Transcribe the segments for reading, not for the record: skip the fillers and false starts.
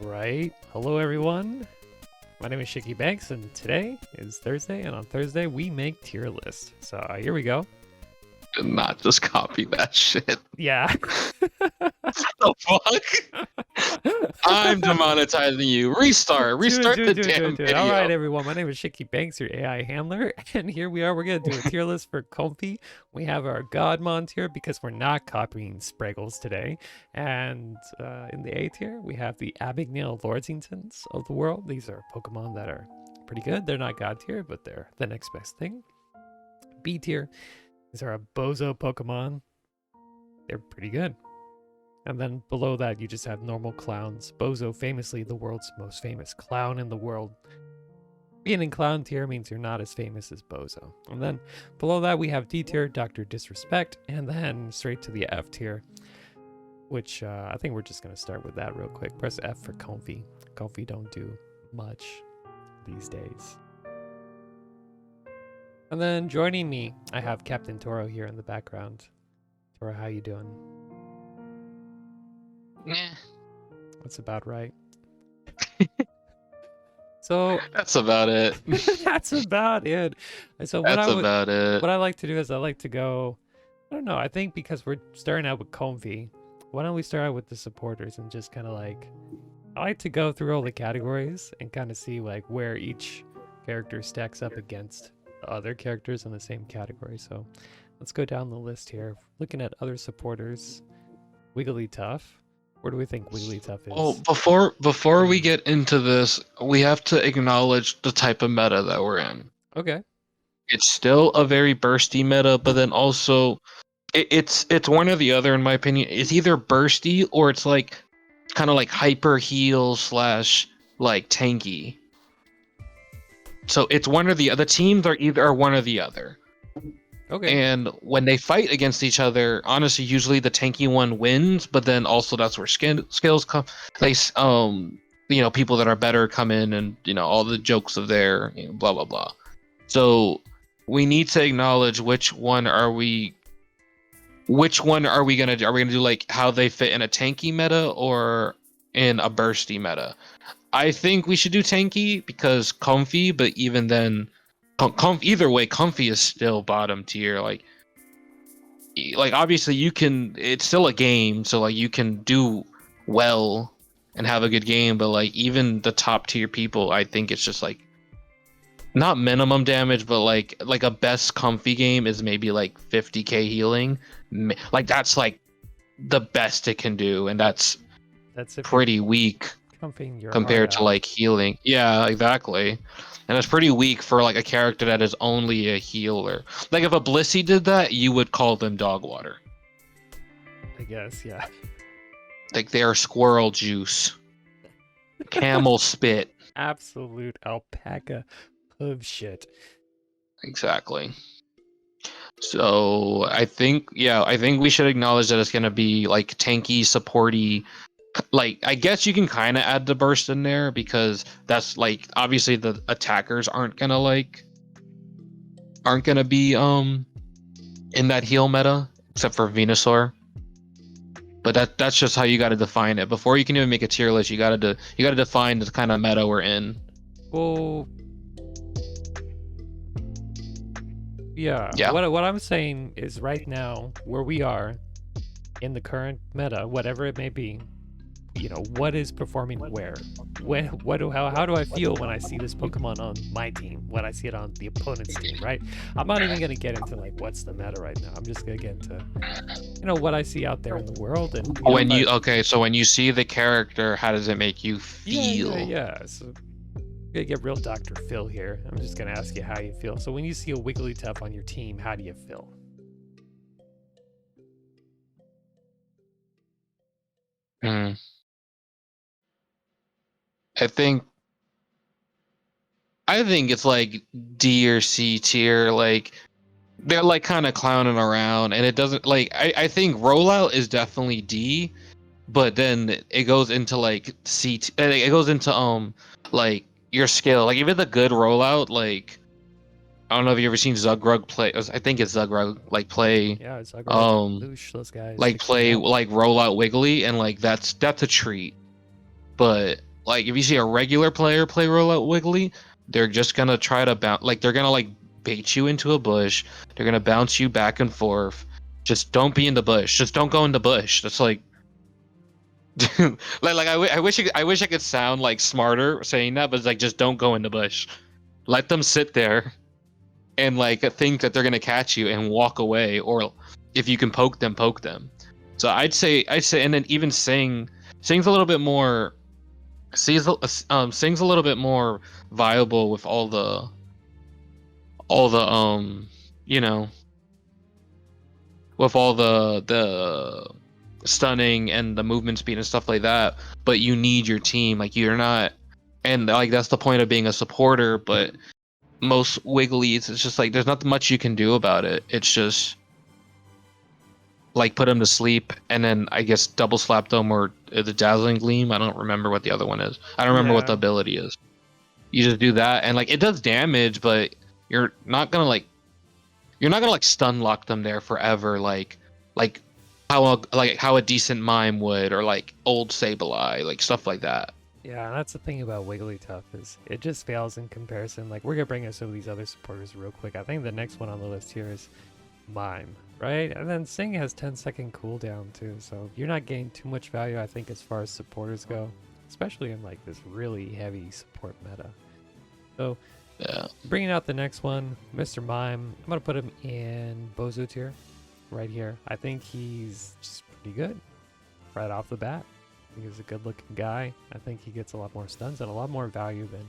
Right. Hello, everyone. My name is ShakeyBanks, and today is Thursday, and on Thursday we make tier lists. So here we go. Did not just copy that shit. Yeah. The fuck? I'm demonetizing you. Restart. Restart the damn video. All right, everyone. My name is ShakeyBanks, your AI handler, and here we are. We're gonna do a tier list for Comfey. We have our Godmon tier because we're not copying Spraggles today, and in the A tier we have the Abigail Lordsingtons of the world. These are Pokemon that are pretty good. They're not God tier, but they're the next best thing. B tier. These are a Bozo Pokemon. They're pretty good. And then below that, you just have normal clowns. Bozo, famously the world's most famous clown in the world. Being in clown tier means you're not as famous as Bozo. And then below that, we have D tier, Dr. Disrespect, and then straight to the F tier, which I think we're just going to start with that real quick. Press F for Comfey. Comfey don't do much these days. And then joining me, I have Captain Toro here in the background. Toro, how you doing? Yeah. That's about right. So that's about it. That's about it. So what I like to do is I like to go, I don't know, I think because we're starting out with Comfey, why don't we start out with the supporters and just kind of like, I like to go through all the categories and kind of see like where each character stacks up against other characters in the same category. So let's go down the list here. Looking at other supporters, Wigglytuff. Where do we think Wigglytuff is? Oh, before we get into this, we have to acknowledge the type of meta that we're in. Okay. It's still a very bursty meta, but then also it's one or the other in my opinion. It's either bursty or it's like kind of like hyper heal / like tanky. So it's one or the other. Teams are one or the other. Okay. And when they fight against each other, honestly, usually the tanky one wins. But then also that's where skills come. They people that are better come in, and all the jokes of their blah blah blah. So we need to acknowledge which one are we gonna do? Are we gonna do like how they fit in a tanky meta or in a bursty meta? I think we should do tanky because Comfey, but even then, either way, Comfey is still bottom tier. Like obviously it's still a game, so like you can do well and have a good game, but like even the top tier people, I think it's just like not minimum damage, but like a best Comfey game is maybe like 50k healing. Like that's like the best it can do, and that's pretty weak compared to like healing. Yeah, exactly. And it's pretty weak for like a character that is only a healer. Like if a Blissey did that, you would call them dog water. I guess, yeah. Like they're squirrel juice. Camel spit. Absolute alpaca of shit. Exactly. So I think we should acknowledge that it's gonna be like tanky, supporty. Like I guess you can kind of add the burst in there because that's like obviously the attackers aren't gonna be in that heal meta except for Venusaur. But that's just how you got to define it. Before you can even make a tier list, you got to define the kind of meta we're in. Well, yeah. What I'm saying is right now where we are in the current meta, whatever it may be, what is performing where? How do I feel when I see this Pokemon on my team, when I see it on the opponent's team, right? I'm not even going to get into like what's the meta right now. I'm just going to get into what I see out there in the world. And so when you see the character, how does it make you feel? Yeah. So I'm gonna get real Dr. Phil here. I'm just gonna ask you how you feel. So when you see a Wigglytuff on your team, how do you feel? I think it's like D or C tier. Like they're like kind of clowning around, and it doesn't like. I think rollout is definitely D, but then it goes into like C. It goes into like your skill. Like even the good rollout, like I don't know if you ever seen Zugrug play. I think it's Zugrug like play. Yeah, it's Zugrug. Loosh, those guys. Like play like rollout Wiggly, and like that's a treat. But like if you see a regular player play Roulette Wiggly, they're just gonna try to bounce, like they're gonna like bait you into a bush. They're gonna bounce you back and forth. Just don't be in the bush. Just don't go in the bush. That's like, I wish I could sound like smarter saying that, but it's like just don't go in the bush. Let them sit there and like think that they're gonna catch you and walk away, or if you can poke them, poke them. So I'd say, and then even sing's a little bit more. Sing's a little bit more viable with all the you know, with all the stunning and the movement speed and stuff like that. But you need your team. Like you're not, and like that's the point of being a supporter. But most Wigglies, it's just like there's not much you can do about it. It's just like put them to sleep, and then I guess double slap them, or the dazzling gleam. I don't remember what the other one is. I don't remember what the ability is. You just do that, and like it does damage, but you're not gonna like stun lock them there forever, like how a decent mime would, or like old Sableye, like stuff like that. Yeah, and that's the thing about Wigglytuff is it just fails in comparison. Like we're gonna bring us some of these other supporters real quick. I think the next one on the list here is Mime, right? And then Sing has 10-second cooldown too, so you're not getting too much value, I think, as far as supporters go, especially in like this really heavy support meta. So Yeah. bringing out the next one, Mr. Mime, I'm gonna put him in Bozu tier, right here. I think he's just pretty good right off the bat. I think he's a good-looking guy. I think he gets a lot more stuns and a lot more value than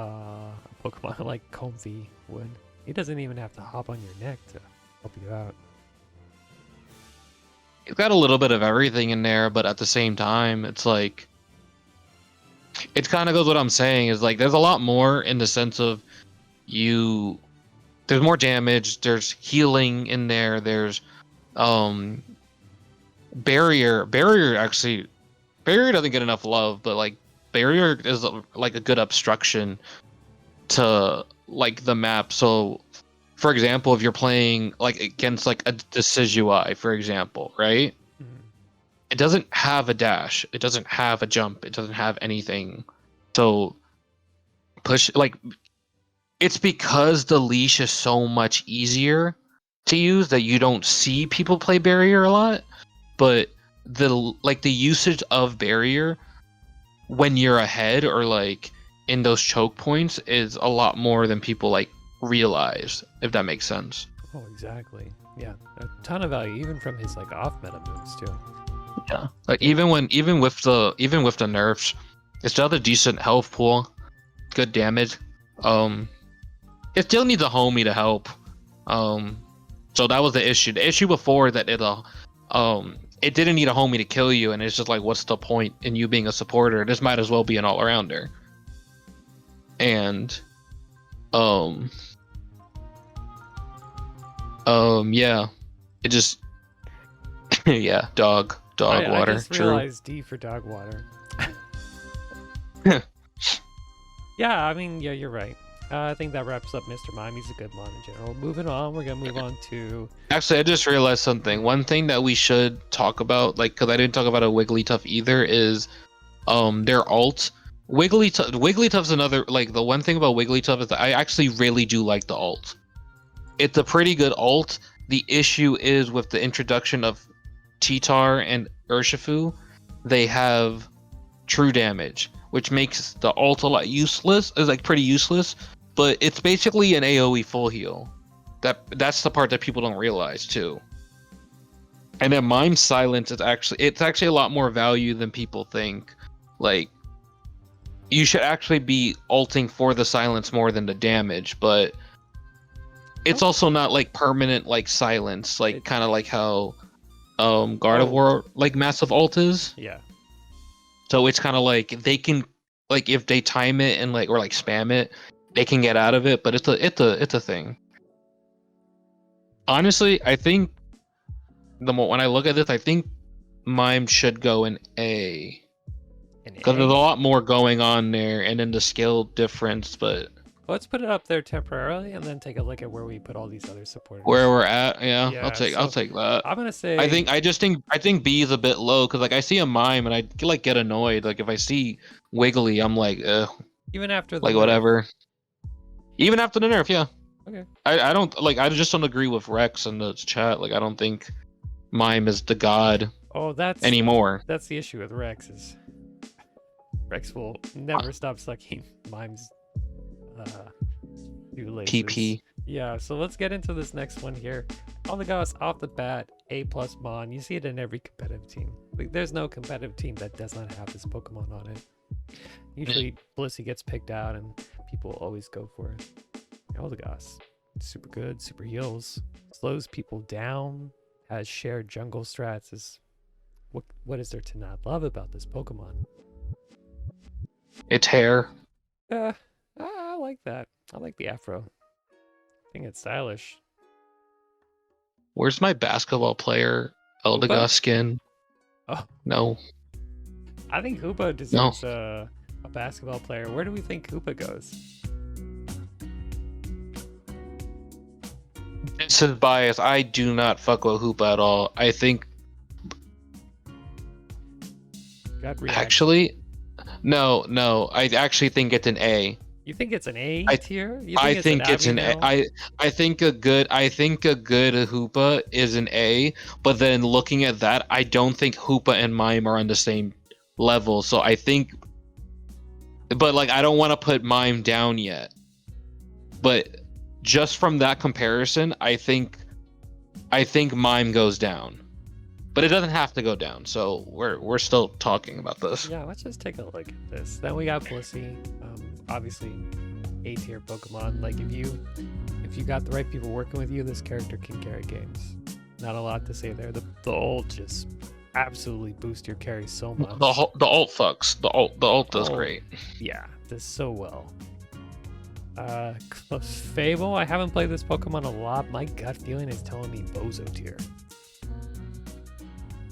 a Pokemon like Comfey would. He doesn't even have to hop on your neck to help you out. It's got a little bit of everything in there, but at the same time, it's like it kind of goes what I'm saying is like there's a lot more in the sense of there's more damage, there's healing in there, there's barrier doesn't get enough love, but like barrier is like a good obstruction to like the map. So for example, if you're playing like against like a Decidueye, for example, right? It doesn't have a dash, it doesn't have a jump, it doesn't have anything. So push, like, it's because the leash is so much easier to use that you don't see people play barrier a lot. But the usage of barrier when you're ahead or like in those choke points is a lot more than people like realize, if that makes sense. Oh, exactly. Yeah, a ton of value, even from his like off meta moves too. Yeah, like even with the nerfs, it still has a decent health pool, good damage. It still needs a homie to help. So that was the issue. The issue before that it didn't need a homie to kill you, and it's just like, what's the point in you being a supporter? This might as well be an all-arounder. And yeah, it just yeah, dog water. I just realized D for dog water. Yeah, I mean, yeah, you're right. I think that wraps up Mr. Mime. He's a good mon in general. Moving on, we're gonna move on to. Actually, I just realized something. One thing that we should talk about, like, because I didn't talk about a Wigglytuff either, is their alt. Wigglytuff's another, like, the one thing about Wigglytuff is that I actually really do like the alt. It's a pretty good alt. The issue is with the introduction of Titar and Urshifu, they have true damage, which makes the alt a lot useless. It's like pretty useless, but it's basically an AoE full heal. That's the part that people don't realize too. And then Mime Silence is actually a lot more value than people think. Like, you should actually be ulting for the silence more than the damage, but it's also not like permanent like silence, like kind of like how Gardevoir like massive ult is. Yeah. So it's kind of like they can, like, if they time it and like, or like spam it, they can get out of it, but it's a thing. Honestly, I think when I look at this, I think Mime should go in A. Because there's a lot more going on there, and then the skill difference, but let's put it up there temporarily, and then take a look at where we put all these other supporters. Where we're at, yeah, Yeah, I'll so take that. I'm gonna say. I think B is a bit low because like I see a mime and I like get annoyed. Like if I see Wiggly, I'm like, Even after the like nerf. whatever. Even after the nerf, yeah. Okay. I don't like. I just don't agree with Rex in the chat. Like I don't think mime is the god Oh, anymore. that's the issue with Rex is Rex will never stop sucking Mime's shoelaces. PP. Yeah, so let's get into this next one here. All the guys off the bat, A+ Mon. You see it in every competitive team. Like, there's no competitive team that does not have this Pokemon on it. Usually, Blissey gets picked out, and people always go for it. All the guys, super good, super heals, slows people down, has shared jungle strats. Is what is there to not love about this Pokemon? It's hair. I like that. I like the afro. I think it's stylish. Where's my basketball player Eldegoss skin? Oh. No. I think Hoopa deserves a basketball player. Where do we think Hoopa goes? This is bias. I do not fuck with Hoopa at all. I think actually, no. I actually think it's an A. You think it's an A tier? I think it's an A. I think a good Hoopa is an A, but then looking at that, I don't think Hoopa and Mime are on the same level. So I think, but like I don't want to put Mime down yet. But just from that comparison, I think Mime goes down. But it doesn't have to go down, so we're still talking about this. Yeah, let's just take a look at this. Then we got Blissey, obviously A tier Pokemon. Like if you got the right people working with you, this character can carry games. Not a lot to say there. The ult just absolutely boosts your carry so much. The ult fucks. The ult does great. Yeah, does so well. Fable. I haven't played this Pokemon a lot. My gut feeling is telling me Bozo tier.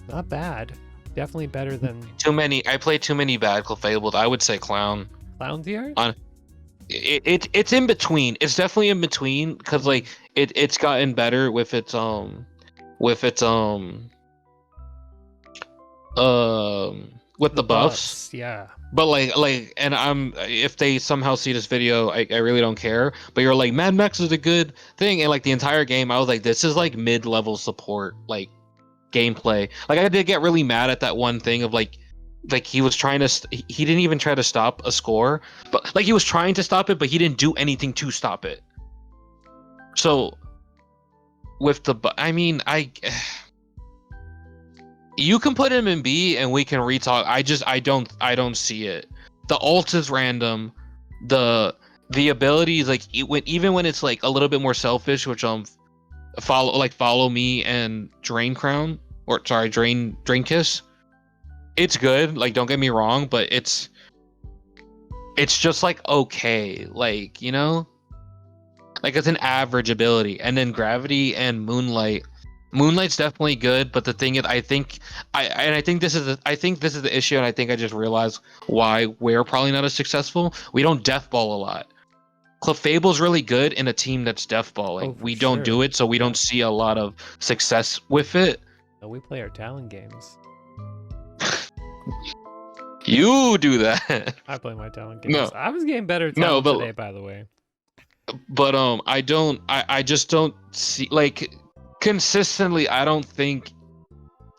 Not bad. Definitely better than too many. I played too many bad Clefable. I would say Clown. Clown tier? It's in between. It's definitely in between because like it's gotten better with its with the buffs. Yeah. But like and if they somehow see this video, I really don't care. But you're like Mad Max is a good thing, and like the entire game, I was like, this is like mid-level support like gameplay. Like I did get really mad at that one thing of like he was trying to he didn't even try to stop a score, but like he was trying to stop it, but he didn't do anything to stop it. So with the you can put him in B and we can retalk. I don't see it. The ult is random. The abilities like even when it's like a little bit more selfish, which follow me and Drain Kiss. It's good, like don't get me wrong, but it's just like okay, like you know, like it's an average ability. And then Gravity and Moonlight's definitely good, but the thing is, I think this is the issue, and I think I just realized why we're probably not as successful. We don't death ball a lot. Clefable's really good in a team that's death balling. We don't do it, so we don't see a lot of success with it. No, we play our talent games. You do that. I play my talent games. No. I was getting better talent today, by the way. But I just don't see like consistently. I don't think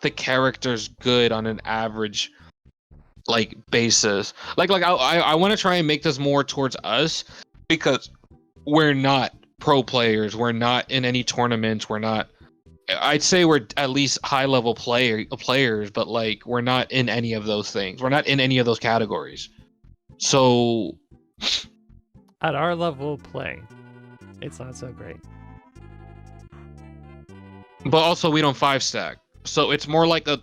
the character's good on an average like basis. Like I want to try and make this more towards us because we're not pro players. We're not in any tournaments. We're not. I'd say we're at least high level players, but like we're not in any of those things. We're not in any of those categories. So at our level of play, it's not so great. But also we don't 5-stack. So it's more like a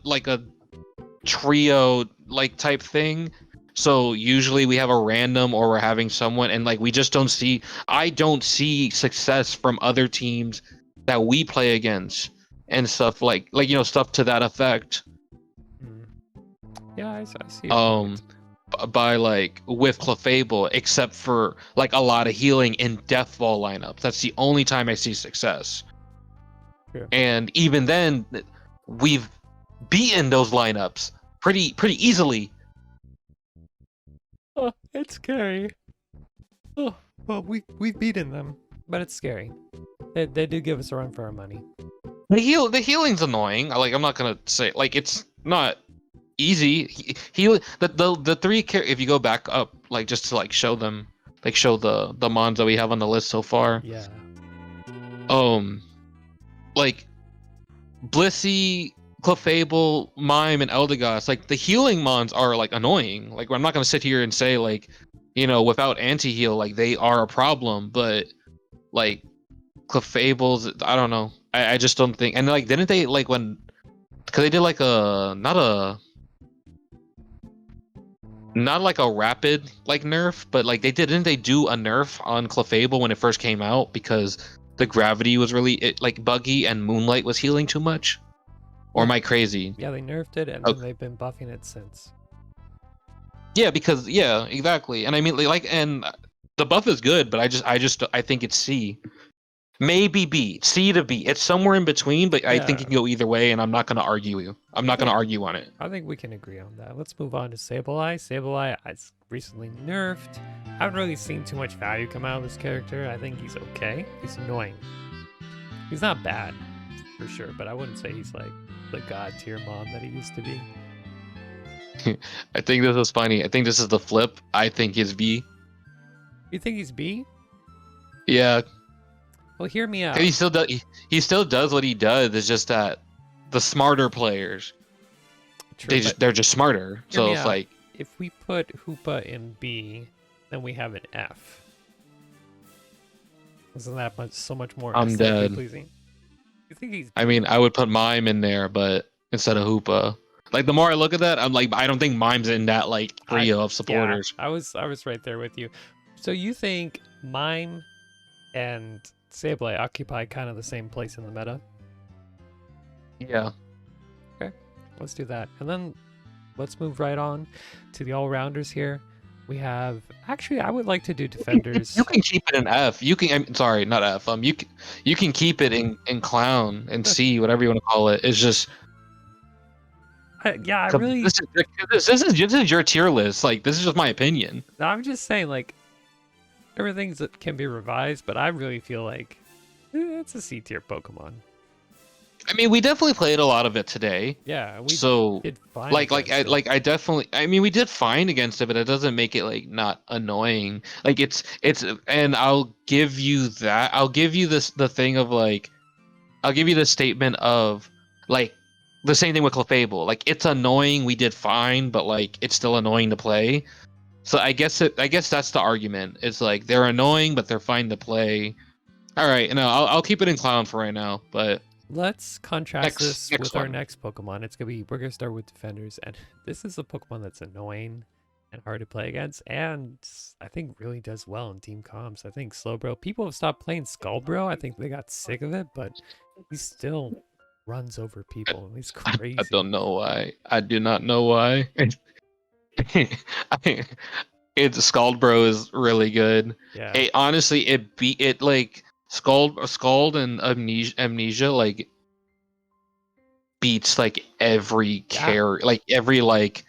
trio like type thing. So usually we have a random or we're having someone, and like I don't see success from other teams that we play against and stuff like stuff to that effect. Yeah, I see. by like with Clefable, except for like a lot of healing in Deathball lineups. That's the only time I see success. True. And even then, we've beaten those lineups pretty easily. Oh, it's scary. Oh, well, we've beaten them, but it's scary. They do give us a run for our money. The healing's annoying. I'm not gonna say like it's not easy. Heal the three if you go back up like just to like show them like show the mons that we have on the list so far. Yeah. Like Blissey, Clefable, Mime, and Eldegoss, like the healing mons are like annoying. Like I'm not gonna sit here and say like, without anti-heal, like they are a problem, but like Clefables, I don't know. I just don't think, and like didn't they like because they did like not like a rapid like nerf, but like didn't they do a nerf on Clefable when it first came out because the gravity was really like buggy and Moonlight was healing too much? Or am I crazy? Yeah, they nerfed it and then they've been buffing it since. Yeah, because exactly. And I mean and the buff is good, but I think it's C. Maybe B. C to B. It's somewhere in between, but I think it can go either way, and I'm not gonna argue I'm not gonna argue on it. I think we can agree on that. Let's move on to Sableye. Sableye is recently nerfed. I haven't really seen too much value come out of this character. I think he's okay. He's annoying. He's not bad, for sure, but I wouldn't say he's like the god tier mon that he used to be. I think this is funny. I think this is the flip. I think he's B. You think he's B? Yeah. Well, hear me out. He still does what he does. It's just that the smarter players, True, they're just smarter. So it's out. like if we put Hoopa in B, then we have an F. Isn't that so much more I'm dead. pleasing? You think he's B? I mean, I would put Mime in there, but instead of Hoopa. Like the more I look at that, I'm like, I don't think Mime's in that like trio of supporters. Yeah, I was right there with you. So you think Mime and Sableye occupy kind of the same place in the meta? Yeah. Okay, let's do that. And then let's move right on to the all-rounders here. We have, actually, I would like to do defenders. You can keep it in F. Sorry, not F. You can keep it in Clown and C, whatever you want to call it. It's just. Yeah, I really. This is your tier list. Like, this is just my opinion. No, I'm just saying, like, everything that can be revised, but I really feel like it's a C tier Pokemon. I mean, we definitely played a lot of it today. Yeah, we did fine. I mean, we did fine against it, but it doesn't make it like not annoying. Like it's, and I'll give you that. I'll give you the thing of like, I'll give you the statement of like the same thing with Clefable. Like it's annoying. We did fine, but like it's still annoying to play. So I guess that's the argument. It's like they're annoying, but they're fine to play. All right, no, I'll keep it in Clown for right now, but. Let's contrast this with our next Pokemon. We're gonna start with defenders, and this is a Pokemon that's annoying and hard to play against, and I think really does well in team comps. I think Slowbro. People have stopped playing Skullbro. I think they got sick of it, but he still runs over people. He's crazy. I don't know why. I do not know why. Skullbro is really good. Yeah. Honestly, it like. Scald and Amnesia like beats like every carry, like every like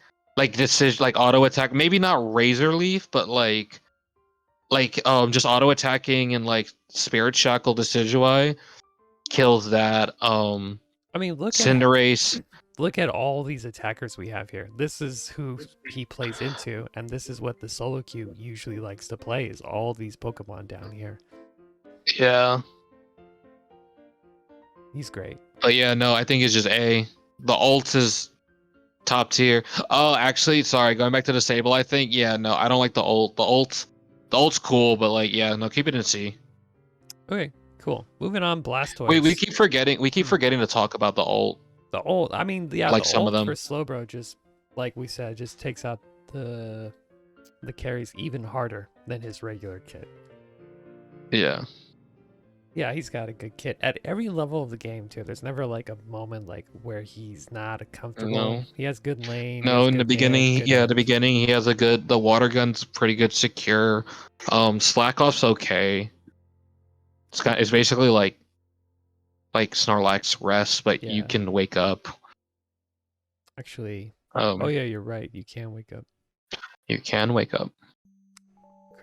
decision, like auto attack. Maybe not Razor Leaf, but like just auto attacking and like Spirit Shackle Decidueye kills that. I mean, look Cinderace. Look at all these attackers we have here. This is who he plays into, and this is what the solo queue usually likes to play. Is all these Pokemon down here. Yeah. He's great. But yeah, no, I think it's just A. The ult is top tier. Oh, actually, sorry, going back to the Sable, I think, yeah, no, I don't like the ult. The ult's cool, but like, yeah, no, keep it in C. Okay, cool. Moving on, Blastoise. We keep forgetting to talk about the ult. The ult, I mean, yeah, like the some ult of them. for Slowbro just, like we said, just takes out the carries even harder than his regular kit. Yeah. Yeah, he's got a good kit at every level of the game too. There's never like a moment like where he's not comfortable. No. He has good lane, he No, has in the good mid, beginning, good yeah, the end. beginning he has the water gun's pretty good secure. Slack off's okay. It's basically like Snorlax rest, but you Yeah, can wake up. actually. Oh Um, yeah, you're right. You can wake up. you can wake up.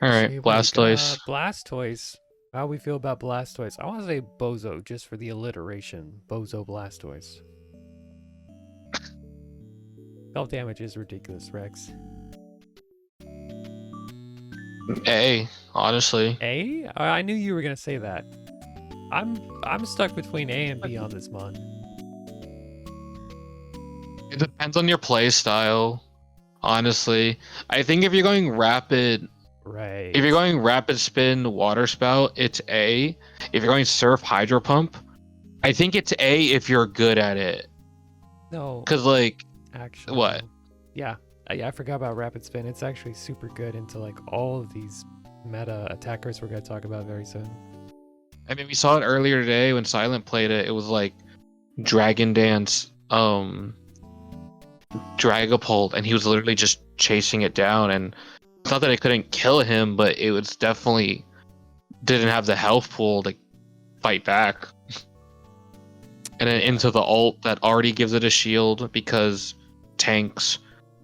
All right, Appreciate wake Blastoise. up. Blastoise. How we feel about Blastoise? I want to say Bozo just for the alliteration. Bozo Blastoise. Self damage is ridiculous, Rex. A, honestly. A? I knew you were gonna say that. I'm stuck between A and B on this mon. It depends on your play style, honestly. I think if you're going rapid, Right. if you're going rapid spin water spout, it's A. If you're going surf hydro pump, I think it's A if you're good at it. No, Cause like actually. what? No. Yeah. I forgot about Rapid Spin. It's actually super good into like all of these meta attackers we're gonna talk about very soon. I mean, we saw it earlier today when Silent played it. It was like Dragon Dance, Dragapult, and he was literally just chasing it down. And it's not that it couldn't kill him, but it was definitely didn't have the health pool to fight back. And then into the ult that already gives it a shield because tanks.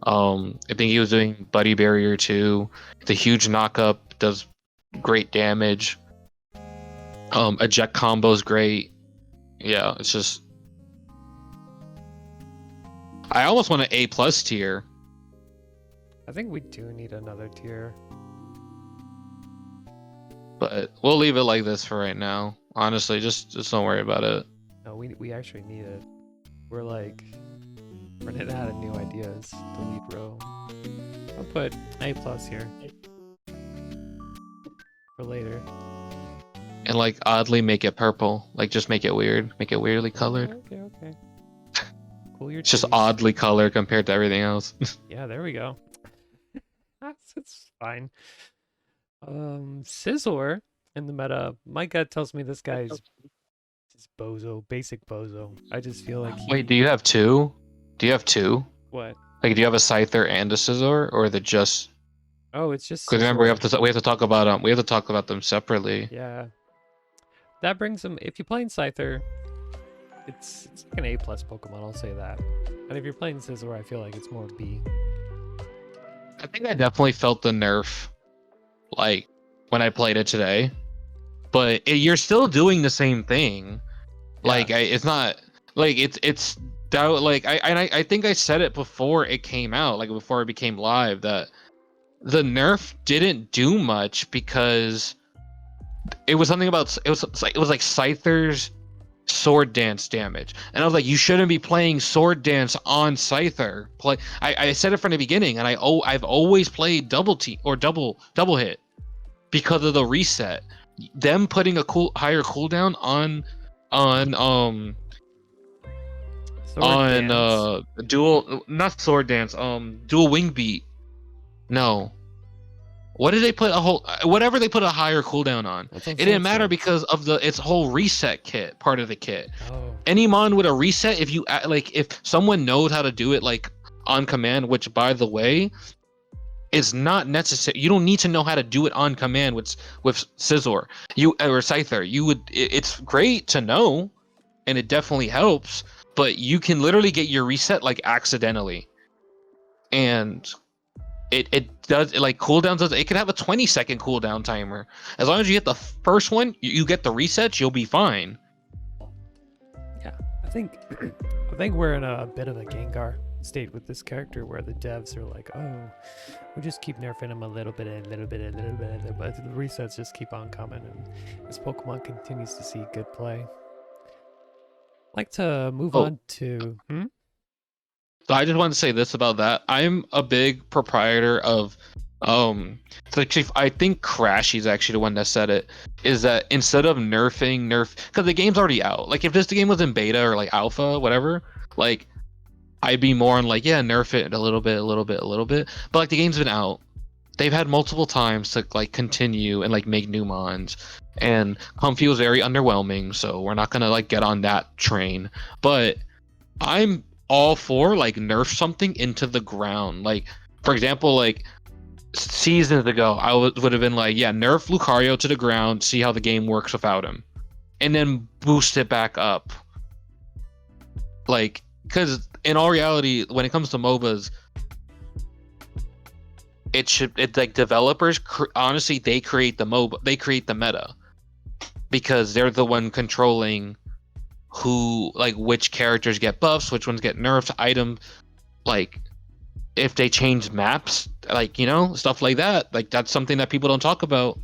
I think he was doing Buddy Barrier too. The huge knockup does great damage. Eject combo is great. Yeah, it's just. I almost want an A plus tier. I think we do need another tier. But we'll leave it like this for right now. Honestly, just don't worry about it. No, we actually need it. We're like running out of new ideas. Delete row. I'll put A plus here for later. And like oddly make it purple. Like just make it weird. Make it weirdly colored. Okay. Cool your It's just titties. oddly colored compared to everything else. Yeah, there we go. It's fine. Scizor in the meta. My gut tells me this guy's just bozo, basic bozo. I just feel like Wait, do you have two? Do you have two? what? Like, do you have a Scyther and a Scizor, or the just? Oh, it's just Because remember, Scizor. we have to talk about them separately. Yeah. That brings him. If you're playing Scyther, it's like an A plus Pokemon. I'll say that. And if you're playing Scizor, I feel like it's more B. I think I definitely felt the nerf, like when I played it today. But you're still doing the same thing. Yeah. Like, it's not like it's doubt. Like I think I said it before it came out, like before it became live, that the nerf didn't do much because it was something about it was like Scyther's sword dance damage, and I was like, you shouldn't be playing sword dance on Scyther. I said it from the beginning, and I've always played double hit because of the reset. Them putting a higher cooldown on Sword dance. dual, not sword dance, dual wing beat. No. What did they put whatever they put a higher cooldown on? That's on It didn't Sword matter Dance. because of its whole reset kit, part of the kit. Oh. Any mon with a reset, if you like, if someone knows how to do it like on command, which by the way is not necessary. You don't need to know how to do it on command with Scizor, or Scyther. It's great to know, and it definitely helps, but you can literally get your reset like accidentally, and it does, like, cooldowns does, it could have a 20-second cooldown timer. As long as you hit the first one, you get the resets, you'll be fine. Yeah, I think we're in a bit of a Gengar state with this character where the devs are like, oh, we just keep nerfing him a little bit, but the resets just keep on coming, and this Pokemon continues to see good play. I'd like to move on to So I just want to say this about that. I'm a big proprietor of actually, I think Crashy's actually the one that said it, is that instead of nerfing because the game's already out. Like, if the game was in beta or like alpha, whatever, like, I'd be more on like, yeah, nerf it a little bit. But like, the game's been out, they've had multiple times to like continue and like make new mons, and Comfey was very underwhelming, so we're not gonna like get on that train. But I'm all for like nerf something into the ground. Like for example, like seasons ago, would have been like, yeah, nerf Lucario to the ground, see how the game works without him, and then boost it back up. Like, because in all reality, when it comes to MOBAs, it's like developers honestly they create the MOBA, they create the meta because they're the one controlling who like which characters get buffs, which ones get nerfs, items, like if they change maps, like stuff like that. Like that's something that people don't talk about.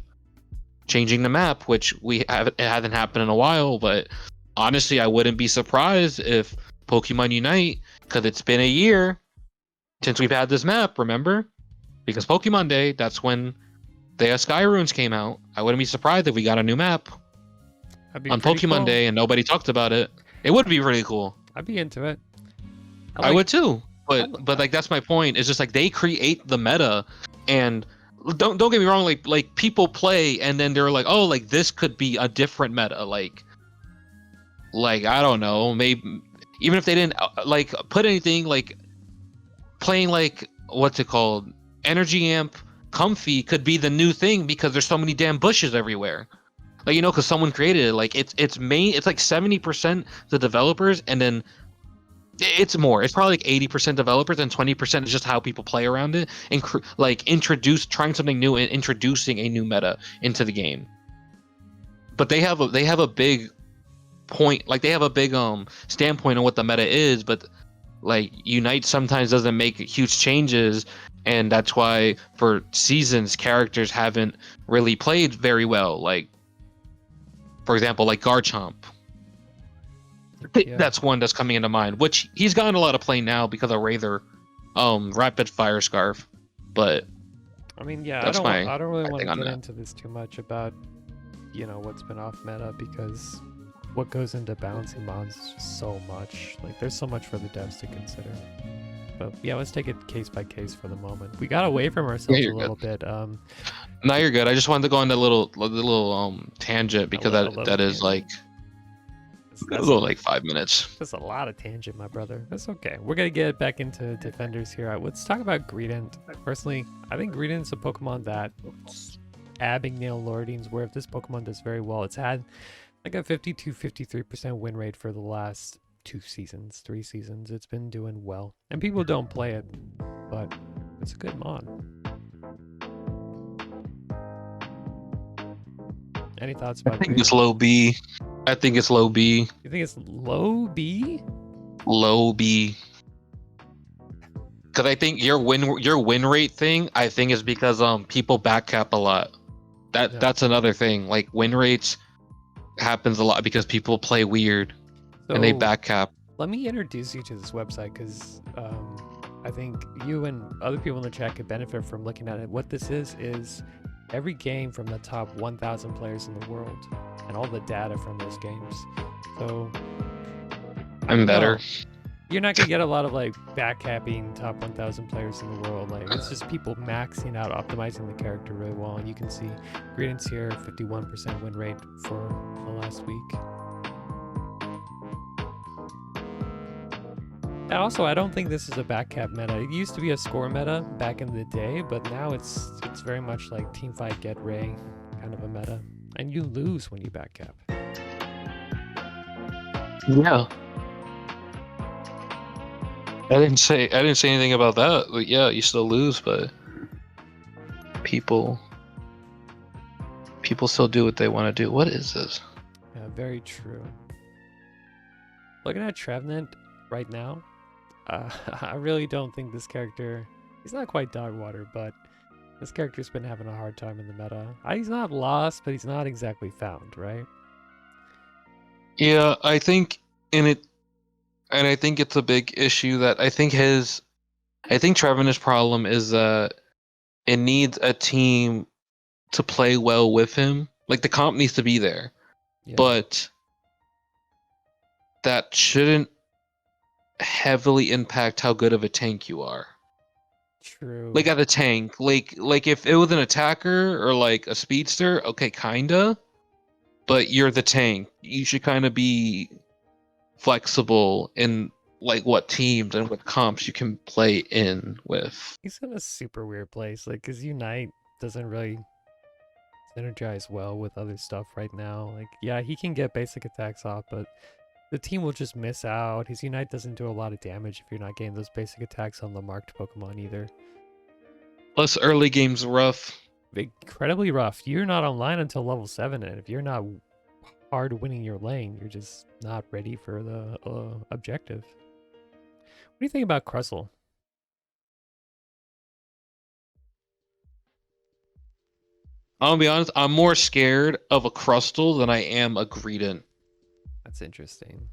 Changing the map, which it hasn't happened in a while, but honestly, I wouldn't be surprised if Pokemon Unite, because it's been a year since we've had this map, remember? Because Pokemon Day, that's when the Sky Runes came out. I wouldn't be surprised if we got a new map That'd be on pretty Pokemon cool. Day and nobody talked about it. It would be really cool. I'd be into it. I would too. But like that's my point. It's just like they create the meta, and don't get me wrong. Like people play and then they're like, oh, like this could be a different meta. Like I don't know, maybe even if they didn't like put anything like playing like what's it called, Energy Amp, Comfey could be the new thing because there's so many damn bushes everywhere. Like because someone created it. Like it's like 70% the developers, and then it's more. It's probably like 80% developers and 20% is just how people play around it and like trying something new and introducing a new meta into the game. But they have a big point, like they have a big standpoint on what the meta is, but like Unite sometimes doesn't make huge changes, and that's why for seasons characters haven't really played very well. Like for example, like Garchomp. Yeah. That's one that's coming into mind, which he's gotten a lot of play now because of Rather, Rapid Fire Scarf. But I mean, yeah, I don't really want to get into this too much about what's been off meta, because what goes into balancing mons is just so much. Like there's so much for the devs to consider. But yeah, let's take it case by case for the moment. We got away from ourselves a little bit. No, you're good. I just wanted to go on a little tangent because that is like a little like 5 minutes. That's a lot of tangent, my brother. That's okay. We're gonna get back into defenders here. Let's talk about Greedent. Personally, I think Greedent's a Pokemon that abbing nail lordings, where if this Pokemon does very well, it's had like a 52-53% win rate for the last 3 seasons. It's been doing well, and people don't play it, but it's a good mon. Any thoughts about Greedent? It's low B. I think it's low B. You think it's low B? Low B. Because I think your win rate thing, I think, is because people backcap a lot. That's another thing. Like win rates happens a lot because people play weird and they backcap. Let me introduce you to this website, because I think you and other people in the chat could benefit from looking at it. What this is every game from the top 1,000 players in the world and all the data from those games. So I'm better. You're not gonna get a lot of like backcapping top 1,000 players in the world. Like it's just people maxing out, optimizing the character really well. And you can see Greedent's here, 51% win rate for the last week. And also, I don't think this is a backcap meta. It used to be a score meta back in the day, but now it's very much like teamfight get Ray kind of a meta, and you lose when you backcap. Yeah. I didn't say anything about that. But yeah, you still lose, but people still do what they want to do. What is this? Yeah, very true. Looking at Trevenant right now, I really don't think this character, he's not quite dog water, but this character's been having a hard time in the meta. He's not lost, but he's not exactly found, right? Yeah, I think I think it's a big issue that I think Trevenant's problem is that it needs a team to play well with him. Like the comp needs to be there, but that shouldn't heavily impact how good of a tank you are. True. Like at the tank, like if it was an attacker or like a speedster, okay, kinda. But you're the tank. You should kind of be flexible in like what teams and what comps you can play in with. He's in a super weird place. Like his Unite doesn't really synergize well with other stuff right now. Like, yeah, he can get basic attacks off, but the team will just miss out. His Unite doesn't do a lot of damage if you're not getting those basic attacks on the marked Pokemon either. Plus, early game's rough. Incredibly rough. You're not online until level 7, and if you're not hard winning your lane, you're just not ready for the objective. What do you think about Crustle? I'll be honest, I'm more scared of a Crustle than I am a Greedent. That's interesting.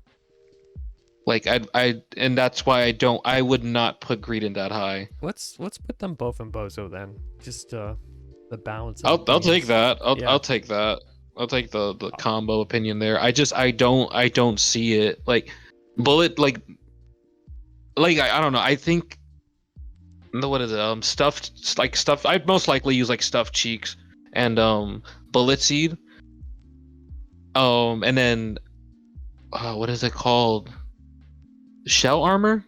Like and that's why I would not put Greedent that high. Let's put them both in Bozo then. Just the balance. I'll take that. Yeah. I'll take that. I'll take the combo opinion there. I don't see it. Like Bullet I don't know. I think what is it? Stuffed I'd most likely use like stuffed cheeks and bullet seed. And then what is it called? Shell armor?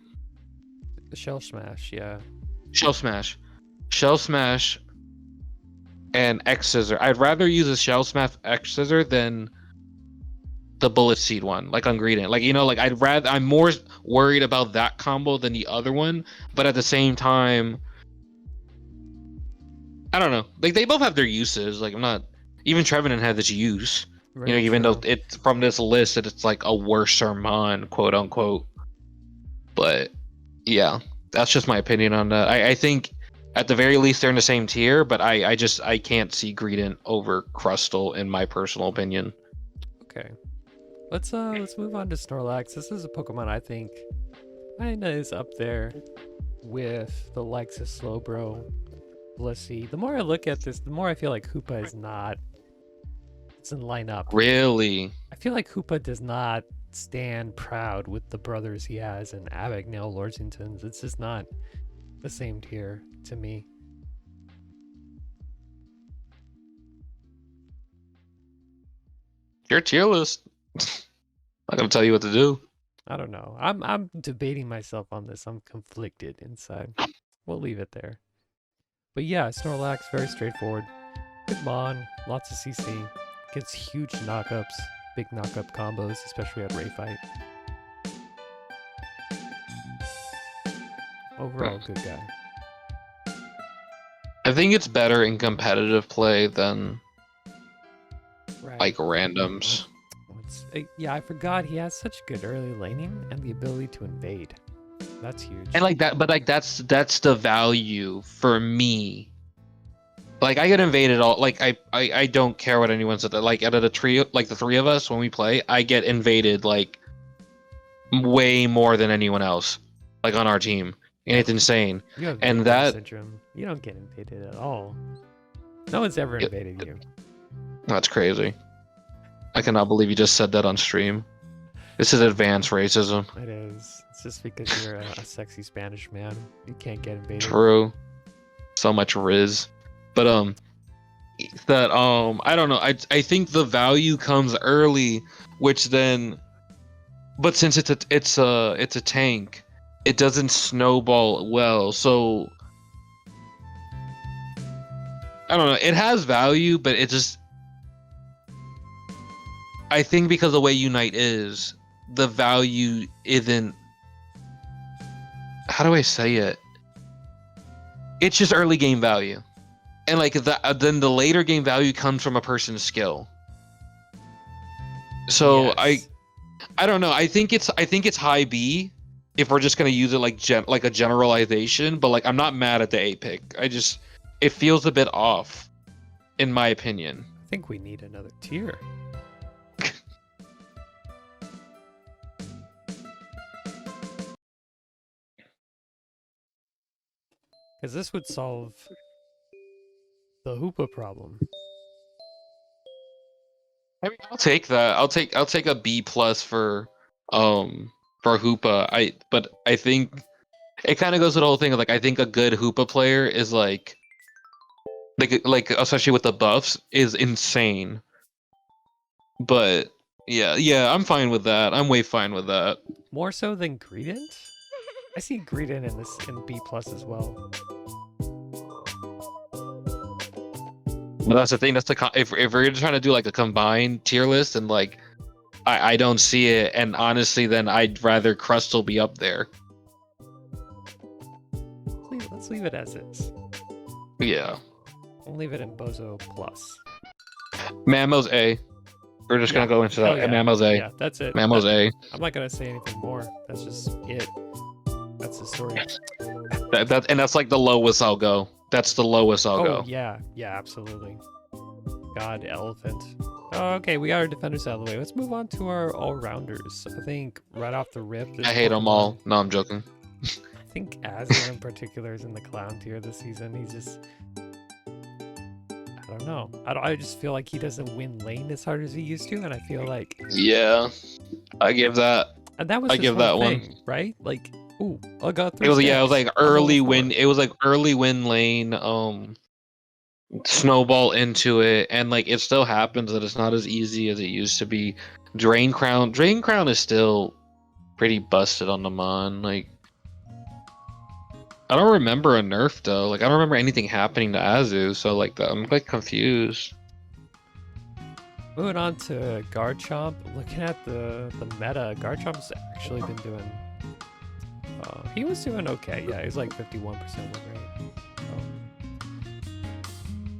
The Shell Smash, yeah. Shell Smash. Shell Smash and X Scissor. I'd rather use a Shell Smash X Scissor than the Bullet Seed one, like on Greedent. Like, you know, like I'm more worried about that combo than the other one, but at the same time, I don't know. Like, they both have their uses. Like, I'm not... Even Trevenant had this use. Very you know, even true. though it's from this list that it's like a worser mon, quote unquote. But yeah, that's just my opinion on that. I think at the very least they're in the same tier, but I can't see Greedent over Crustle in my personal opinion. Okay. Let's move on to Snorlax. This is a Pokemon I think kinda is up there with the likes of Slowbro, Blissey. The more I look at this, the more I feel like Hoopa is not... doesn't line up. Really? I feel like Hoopa does not stand proud with the brothers he has and Abagnale Lordsingtons. It's just not the same tier to me. Your tier list. Not gonna tell you what to do. I don't know. I'm debating myself on this. I'm conflicted inside. We'll leave it there. But yeah, Snorlax, very straightforward. Good mon, lots of CC. Gets huge knockups, big knockup combos, especially at Ray Fight. Overall, good guy. I think it's better in competitive play than Right. like randoms. Yeah, I forgot he has such good early laning and the ability to invade. That's huge. And like that, but like that's the value for me. Like I get invaded all like I don't care what anyone said. Like out of the trio, like the three of us when we play, I get invaded like way more than anyone else, like on our team, and it's insane. You have And victim that syndrome. You don't get invaded at all. No one's ever invaded you. That's crazy. I cannot believe you just said that on stream. This is advanced racism. It is. It's just because you're a sexy Spanish man. You can't get invaded. True. So much riz. But that I don't know. I think the value comes early, which then, but since it's a tank, it doesn't snowball well. So I don't know. It has value, but it just, I think because the way Unite is, the value isn't. How do I say it? It's just early game value. And like then the later game value comes from a person's skill. So Yes. I don't know. I think it's high B if we're just gonna use it like like a generalization. But like I'm not mad at the A pick. It feels a bit off, in my opinion. I think we need another tier. Because this would solve the Hoopa problem. I mean, I'll take that. I'll take a B plus for Hoopa. But I think it kind of goes with the whole thing of like I think a good Hoopa player is like especially with the buffs is insane. But yeah, I'm fine with that. I'm way fine with that. More so than Greedent? I see Greedent in this in B plus as well. But that's the thing. That's if we're trying to do like a combined tier list, and like I don't see it. And honestly, then I'd rather Crustle be up there. Let's leave it as is. Yeah. We'll leave it in Bozo plus. Mammo's A. We're just gonna go into that. Yeah. Mammo's A. Yeah, that's it. Mammo's A. I'm not gonna say anything more. That's just it. That's the story. That's like the lowest I'll go. That's the lowest I'll go. Yeah, absolutely. God, elephant. Oh, okay, we got our defenders out of the way. Let's move on to our all-rounders. I think right off the rip, I hate them all. No, I'm joking. I think Azir in particular is in the clown tier this season. He's just, I don't know. I just feel like he doesn't win lane as hard as he used to, and I feel like yeah, I give that. And that was I give that one, right? Like, ooh, I got 3 It was stacks. it was like early win. It was like early win lane. Snowball into it, and like it still happens that it's not as easy as it used to be. Drain Crown is still pretty busted on the Mon. Like I don't remember a nerf though. Like I don't remember anything happening to Azu, so like I'm like confused. Moving on to Garchomp. Looking at the meta, Garchomp's actually been doing. He was doing okay. Yeah, he's like 51% win rate.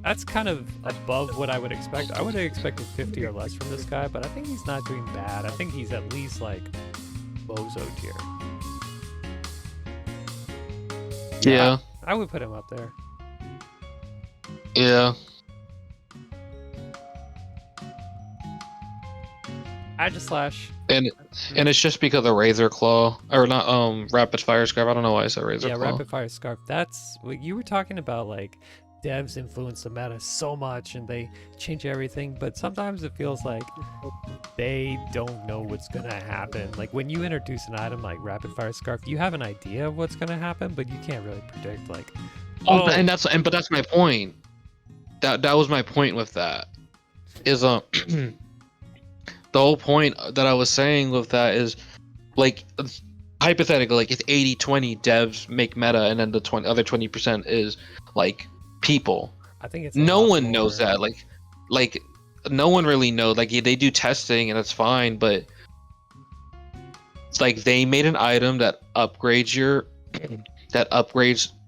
That's kind of above what I would expect. I would have expected 50 or less from this guy, but I think he's not doing bad. I think he's at least like Bozo tier. Yeah. I would put him up there. Yeah. Aegislash. And it's just because of Razor Claw or not Rapid Fire Scarf. I don't know why I said Razor Claw. Yeah, Rapid Fire Scarf. That's what you were talking about, like devs influence the meta so much and they change everything, but sometimes it feels like they don't know what's gonna happen. Like when you introduce an item like Rapid Fire Scarf, you have an idea of what's gonna happen, but you can't really predict like but that's my point. That was my point with that. Is the whole point that I was saying with that is like hypothetically, like it's 80-20 devs make meta and then the other 20% is like people. I think it's no one knows that. Like no one really knows. Like they do testing and that's fine, but it's like they made an item that upgrades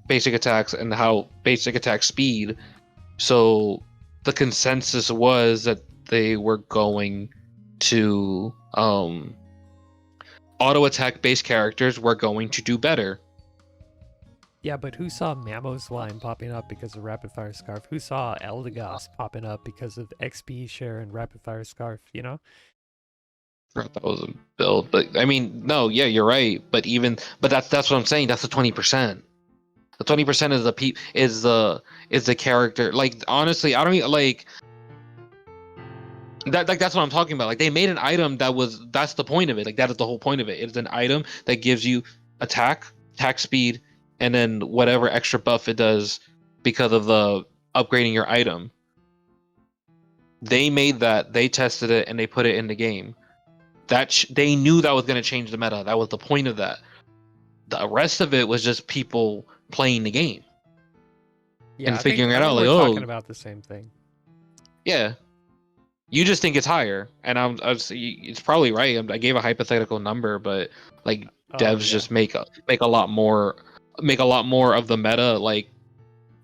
basic attacks and how basic attack speed. So the consensus was that they were going to auto attack based characters were going to do better. Yeah, but who saw Mammo's line popping up because of Rapid Fire Scarf? Who saw Eldegoss popping up because of XP share and Rapid Fire Scarf, you know? That was a build, but I mean, no, yeah, you're right. But that's what I'm saying. That's the 20%. The 20% is the character. Like honestly, I don't even like that. Like that's what I'm talking about. Like they made an item that's the point of it. Like that is the whole point of it. It's an item that gives you attack speed, and then whatever extra buff it does because of the upgrading your item. They made that. They tested it and they put it in the game. They knew that was going to change the meta. That was the point of that. The rest of it was just people playing the game and figuring it out. Like, we're talking about the same thing. Yeah, you just think it's higher, and it's probably right. I gave a hypothetical number, but like devs just make a lot more of the meta. Like,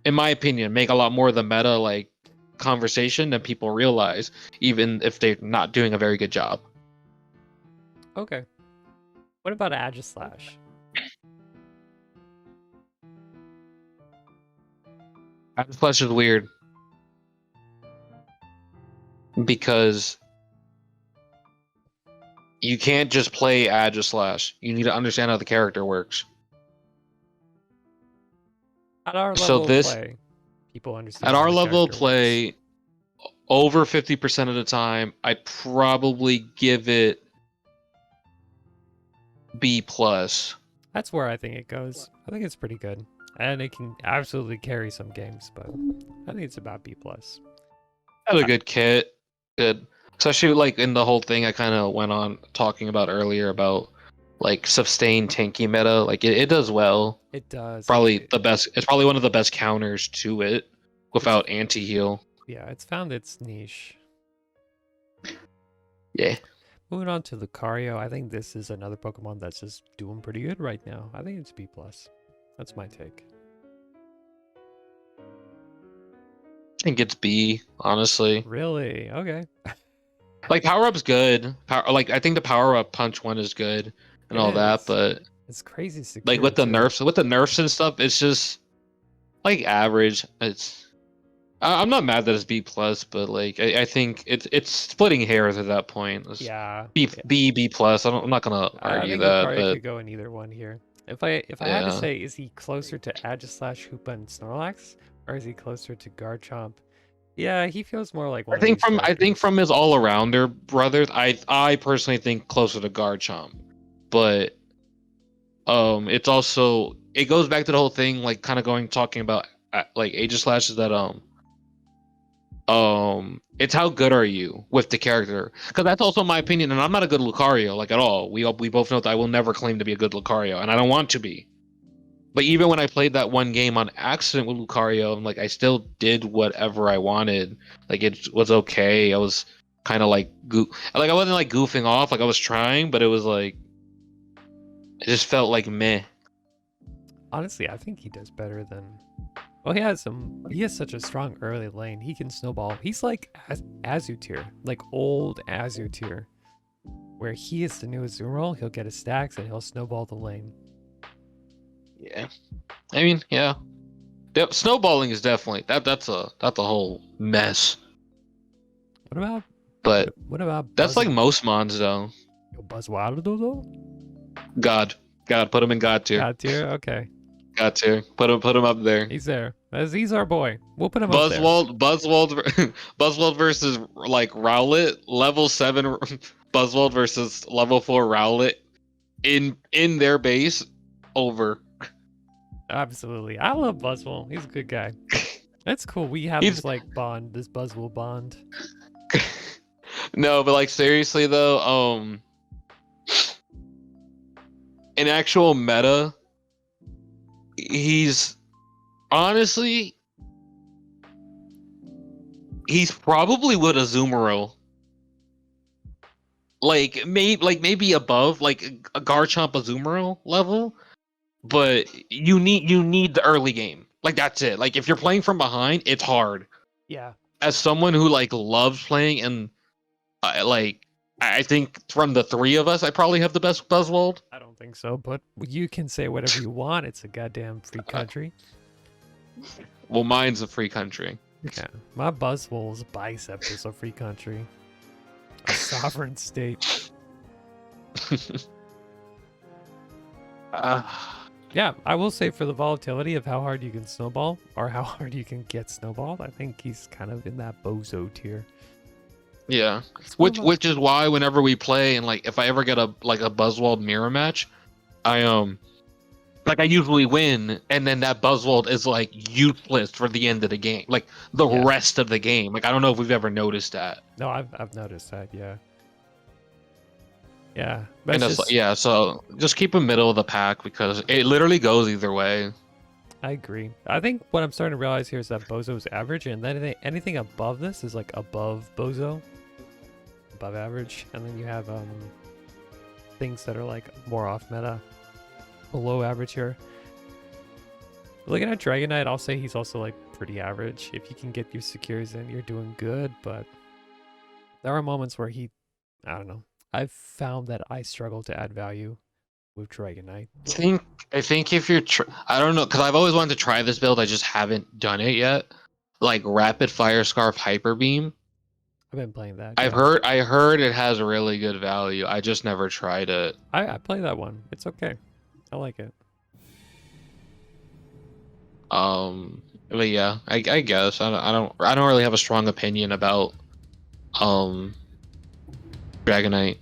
in my opinion, make a lot more of the meta like conversation than people realize, even if they're not doing a very good job. Okay. What about Aegislash? Aegislash is weird because you can't just play Aegislash. You need to understand how the character works. At our level of play, people understand. At our level of play, over 50% of the time, I'd probably give it B+. That's where I think it goes. I think it's pretty good, and it can absolutely carry some games, but I think it's about B plus. Had a good kit. Good. Especially like in the whole thing I kind of went on talking about earlier about like sustained tanky meta. Like it does well. It does. Probably the best. It's probably one of the best counters to it without anti-heal. Yeah, it's found its niche. Yeah. Moving on to Lucario, I think this is another Pokemon that's just doing pretty good right now. I think it's B plus. That's my take. I think it's B, honestly. Really? Okay. Like power up's good. Like I think the power up punch one is good and all that, but it's crazy secure. like with the too. nerfs and stuff, it's just like average. I'm not mad that it's B plus, but like I think it's splitting hairs at that point. It's yeah. B plus. I'm not gonna argue I think that, Lucario but could go in either one here. If I had to say, is he closer to Aegislash, Hoopa, and Snorlax, or is he closer to Garchomp? Yeah, he feels more like one. I think from his all arounder brothers, I personally think closer to Garchomp, but it's also it goes back to the whole thing like kind of talking about like Aegislash is that it's how good are you with the character, because that's also my opinion, and I'm not a good Lucario like at all. We both know that I will never claim to be a good Lucario, and I don't want to be. But even when I played that one game on accident with Lucario, like I still did whatever I wanted. Like it was okay. I was kind of like like I wasn't like goofing off. Like I was trying, but it was like it just felt like meh. Honestly, I think he does better than. Well, he has such a strong early lane. He can snowball. He's like Azu tier, like old Azu tier, where he is the new Azumarill. He'll get his stacks and he'll snowball the lane. Yeah, I mean, yeah. Snowballing is definitely that's a whole mess. What about? But what about? That's like most mons though. Buzzwater though? God, put him in God tier. God tier, okay. God tier. Put him up there. He's there. He's our boy. We'll put him up there. Buzzwald versus like Rowlet, level 7 Buzzwald versus level 4 Rowlet in their base, over. Absolutely. I love Buzzwole. He's a good guy. That's cool. We have this like bond, this Buzzwole bond. No, but like seriously though, in actual meta, he's honestly probably with Azumarill. Like maybe above like a Garchomp Azumarill level, but you need the early game. Like that's it. Like if you're playing from behind, it's hard. Yeah. As someone who like loves playing, and I think from the three of us, I probably have the best Buzzwole. I don't think so, but you can say whatever you want. It's a goddamn free country. Well, mine's a free country. Yeah, my Buzzwole's bicep is a free country. A sovereign state. Yeah, I will say for the volatility of how hard you can snowball or how hard you can get snowballed, I think he's kind of in that bozo tier. Yeah, which is why whenever we play and like if I ever get a Buzzwole mirror match, I usually win, and then that Buzzwole is like useless for the end of the game, like the rest of the game. Like I don't know if we've ever noticed that. No, I've noticed that. Yeah. Yeah, so just keep him middle of the pack because it literally goes either way. I agree. I think what I'm starting to realize here is that Bozo's average, and then anything above this is like above Bozo, above average, and then you have things that are like more off meta, below average here. Looking at Dragonite, I'll say he's also like pretty average. If you can get your secures in, you're doing good, but there are moments where I don't know. I've found that I struggle to add value with Dragonite. I think if you're, I don't know, because I've always wanted to try this build. I just haven't done it yet. Like Rapid Fire Scarf Hyper Beam. I've been playing that. I heard it has a really good value. I just never tried it. I play that one. It's okay. I like it. But yeah, I guess I don't really have a strong opinion about Dragonite.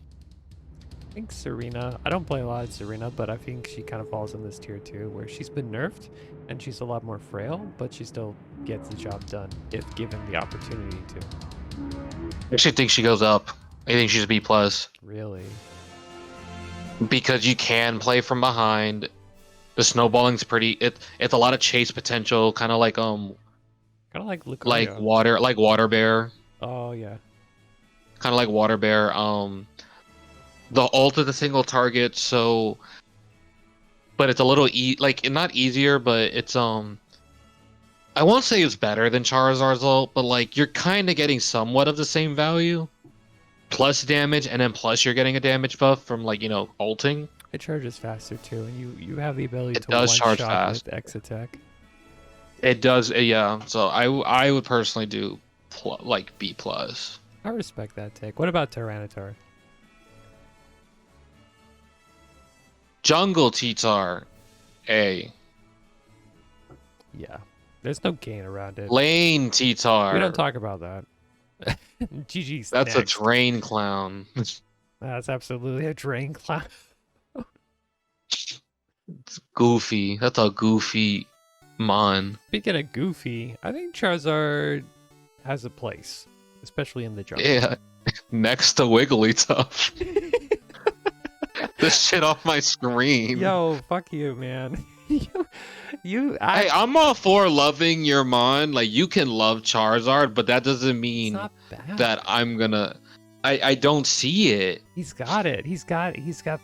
think Serena. I don't play a lot of Serena, but I think she kind of falls in this tier too, where she's been nerfed and she's a lot more frail, but she still gets the job done if given the opportunity to. I actually think she goes up. I think she's B plus Really? because you can play from behind. The snowballing's pretty. It's a lot of chase potential, kind of like Kind of like Lucario. like water bear, Oh yeah. kind of like water bear. The ult is a single target, so, but it's a little like not easier, but it's I won't say it's better than Charizard's ult, but like you're kind of getting somewhat of the same value, plus damage, and then plus you're getting a damage buff from like ulting. It charges faster too, and you have the ability It to does one charge shot fast. with X attack. It does, yeah. So I would personally do like B plus. I respect that take. What about Tyranitar? Jungle Titar, A. Yeah. There's no gain around it. Lane Titar. We don't talk about that. GG's That's next. a drain clown. That's absolutely a drain clown. It's goofy. That's a goofy mon. Speaking of goofy, I think Charizard has a place, especially in the jungle. Yeah, next to Wigglytuff. This shit off my screen. Yo, fuck you, man. Hey, I'm all for loving your mon. Like, you can love Charizard, but that doesn't It's mean not bad. that I'm gonna. I don't see it. He's got it. He's got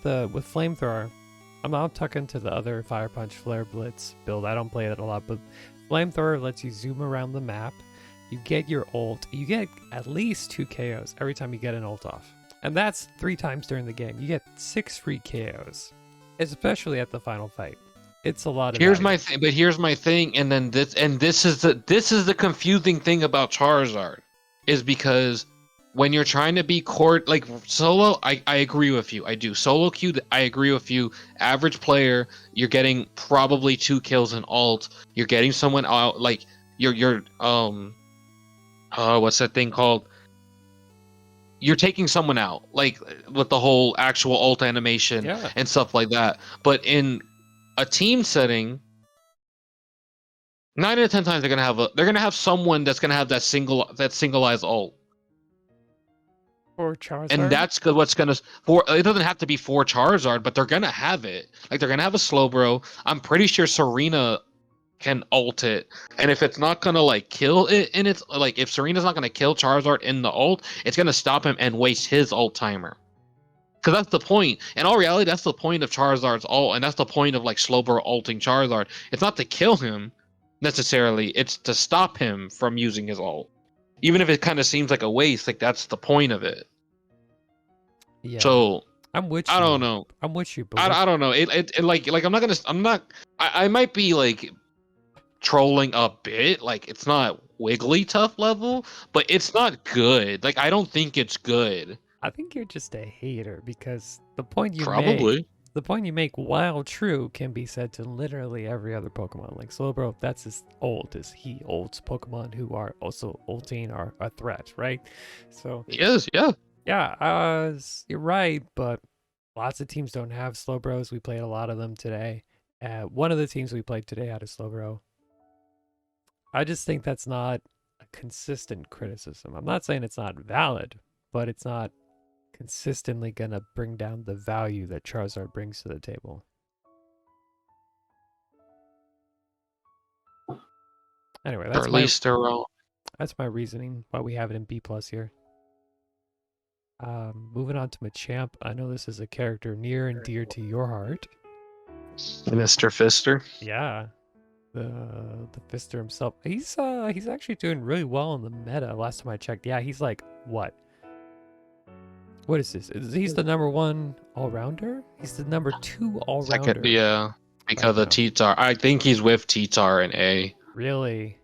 the with flamethrower. I'm talking to the other Fire Punch Flare Blitz build. I don't play it a lot, but flamethrower lets you zoom around the map. You get your ult. You get at least 2 KOs every time you get an ult off. And that's 3 times during the game. You get 6 free KOs, especially at the final fight. It's a lot of Here's value. my thing, but here's my thing, and then this is the confusing thing about Charizard, is because when you're trying to be court like solo, I agree with you. I do solo queue. I agree with you. Average player, you're getting probably 2 kills in ult. You're getting someone out, like you're what's that thing called? You're taking someone out, like with the whole actual ult animation and stuff like that. But in a team setting, 9 out of 10 times they're gonna have someone that's gonna have that singleized ult. For Charizard? And that's what's gonna it doesn't have to be for Charizard, but they're gonna have it. Like they're gonna have a Slowbro. I'm pretty sure Serena can ult it, and if it's not gonna like kill it, and it's like if Serena's not gonna kill Charizard in the ult, it's gonna stop him and waste his ult timer. Because that's the point. In all reality, that's the point of Charizard's ult, and that's the point of like Slowbro ulting Charizard. It's not to kill him necessarily; it's to stop him from using his ult. Even if it kind of seems like a waste, like that's the point of it. Yeah. So I'm with you. I don't know. I'm with you, but I don't know. It like I might be like trolling a bit. Like it's not Wigglytuff level, but it's not good. Like I don't think it's good. I think you're just a hater because the point you make, while true, can be said to literally every other Pokemon. Like Slowbro, that's his ult, is he ults Pokemon who are also ulting are a threat, right? So He is, yeah. Yeah, you're right, but lots of teams don't have Slowbros. We played a lot of them today. One of the teams we played today had a Slowbro. I just think that's not a consistent criticism. I'm not saying it's not valid, but it's not consistently gonna bring down the value that Charizard brings to the table. Anyway, Or at least they're wrong. That's my reasoning why we have it in B+ here. Moving on to Machamp. I know this is a character near and dear to your heart. Mr. Fister. Yeah. The Fister himself. He's actually doing really well in the meta. Last time I checked. Yeah, he's like what? What is this? He's the #1 all-rounder? He's the _2 all-rounder. Second, yeah. Because of Titar. I think he's with Titar and A. Really?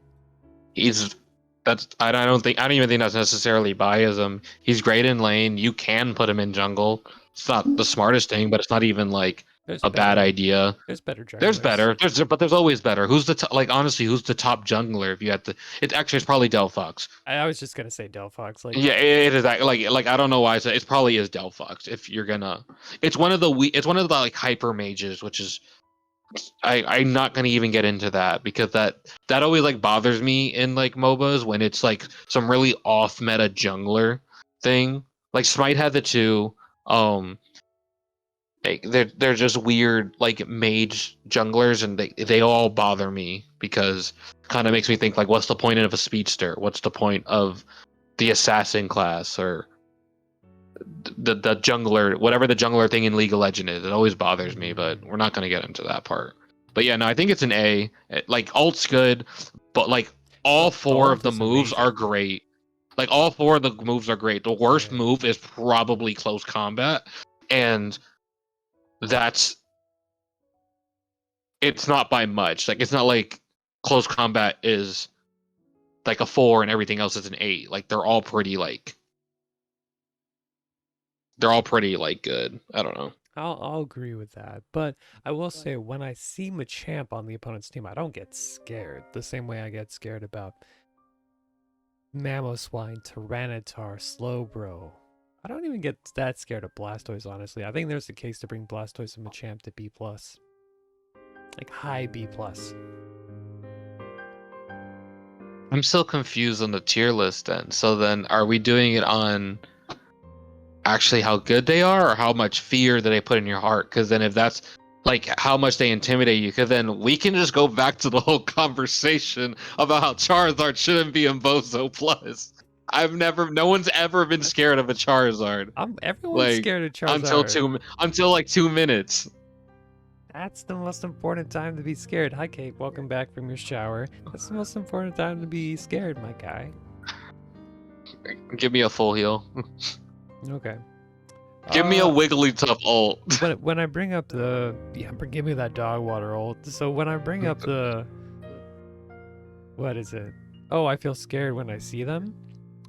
I don't even think that's necessarily biasm. He's great in lane. You can put him in jungle. It's not the smartest thing, but it's not even like There's a bad better. idea. There's better There's junglers. better. But there's always better. Who's the like honestly, who's the top jungler if you had to? It's probably Delphox. I was just gonna say Delphox. Like, Yeah, it is like I don't know why I said it probably is Delphox if you're gonna. It's one of the like hyper mages, which is I'm not gonna even get into that because that always like bothers me in like MOBAs when it's like some really off meta jungler thing. Like Smite had the two. Like they're just weird like mage junglers and they all bother me because kind of makes me think like what's the point of a speedster? What's the point of the assassin class or the jungler, whatever the jungler thing in League of Legends is? It always bothers me, but we're not gonna get into that part. But yeah, no, I think it's an A. Like ult's good, but like all the four of ult the is moves are amazing. great. Like all four of the moves are great. The worst Yeah. move is probably close combat, and that's it's not by much. Like it's not like close combat is like a 4 and everything else is an 8. Like they're all pretty like good. I don't know. I'll agree with that. But I will say when I see Machamp on the opponent's team, I don't get scared the same way I get scared about Mamoswine, Tyranitar, Slowbro. I don't even get that scared of Blastoise, honestly. I think there's a case to bring Blastoise and Machamp to B+. Like high B+. I'm still confused on the tier list then. So then are we doing it on actually how good they are or how much fear that they put in your heart? Because then if that's like how much they intimidate you, because then we can just go back to the whole conversation about how Charizard shouldn't be in Bozo Plus. No one's ever been scared of a Charizard. Everyone's Like scared of Charizard. until like 2 minutes. That's the most important time to be scared. Hi, Kate. Welcome back from your shower. That's the most important time to be scared, my guy. Give me a full heal. Okay. Give me a Wigglytuff ult. When I bring up the give me that dog water ult. So when I bring up the what is it? Oh, I feel scared when I see them.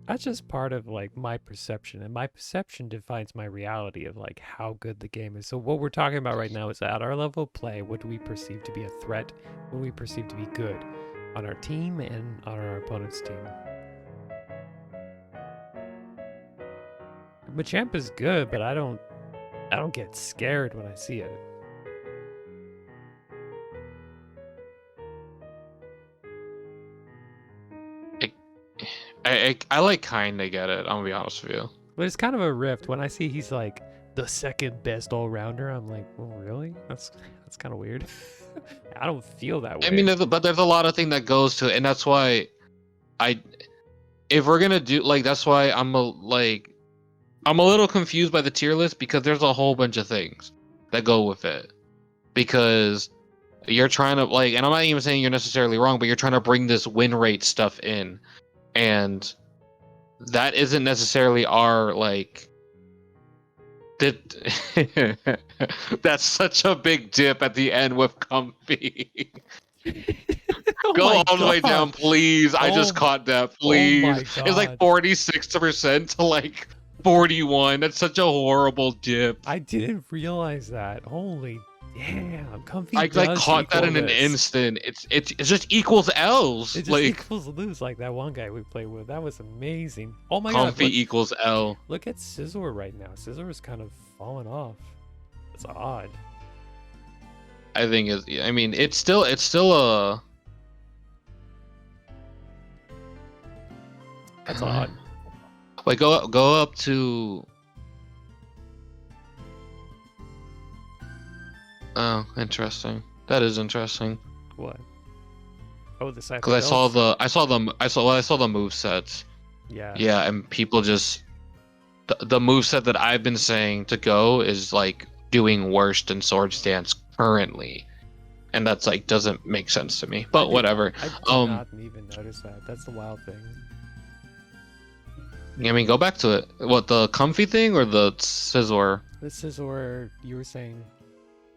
That's just part of like my perception, and my perception defines my reality of like how good the game is. So what we're talking about right now is at our level of play, what do we perceive to be a threat? What do we perceive to be good on our team and on our opponent's team? Machamp is good, but I don't get scared when I see it. I like kinda get it. I'm gonna be honest with you. But it's kind of a rift when I see he's like the second best all-rounder. I'm like, well, really? That's kind of weird. I don't feel that way. I mean, but there's a lot of thing that goes to it, and that's why if we're gonna do like, that's why I'm a little confused by the tier list because there's a whole bunch of things that go with it. Because you're trying to like, and I'm not even saying you're necessarily wrong, but you're trying to bring this win rate stuff in, and that isn't necessarily our like. That's such a big dip at the end with Comfey. Oh Go my all the way God. down, please. I just caught that, please. Oh my It's like God. 46% to like 41. That's such a horrible dip. I didn't realize that. Holy damn. Comfey I like does caught that equal in an this. instant. It just equals L's. It just Like equals lose like that one guy we played with. That was amazing. Oh my God. Comfey equals L. Look at Scizor right now. Scizor is kind of falling off. It's odd. I think I mean it's still a. That's odd. Like go up to. Oh, interesting. That is interesting. What? Oh, the side. Because I saw the move sets. Yeah. Yeah, and people just the move set that I've been saying to go is like doing worse than Swords Dance currently, and that's like doesn't make sense to me. But whatever. I did not even notice that. That's the wild thing. I mean, go back to it. What, the Comfey thing or the Scizor? The Scizor, you were saying,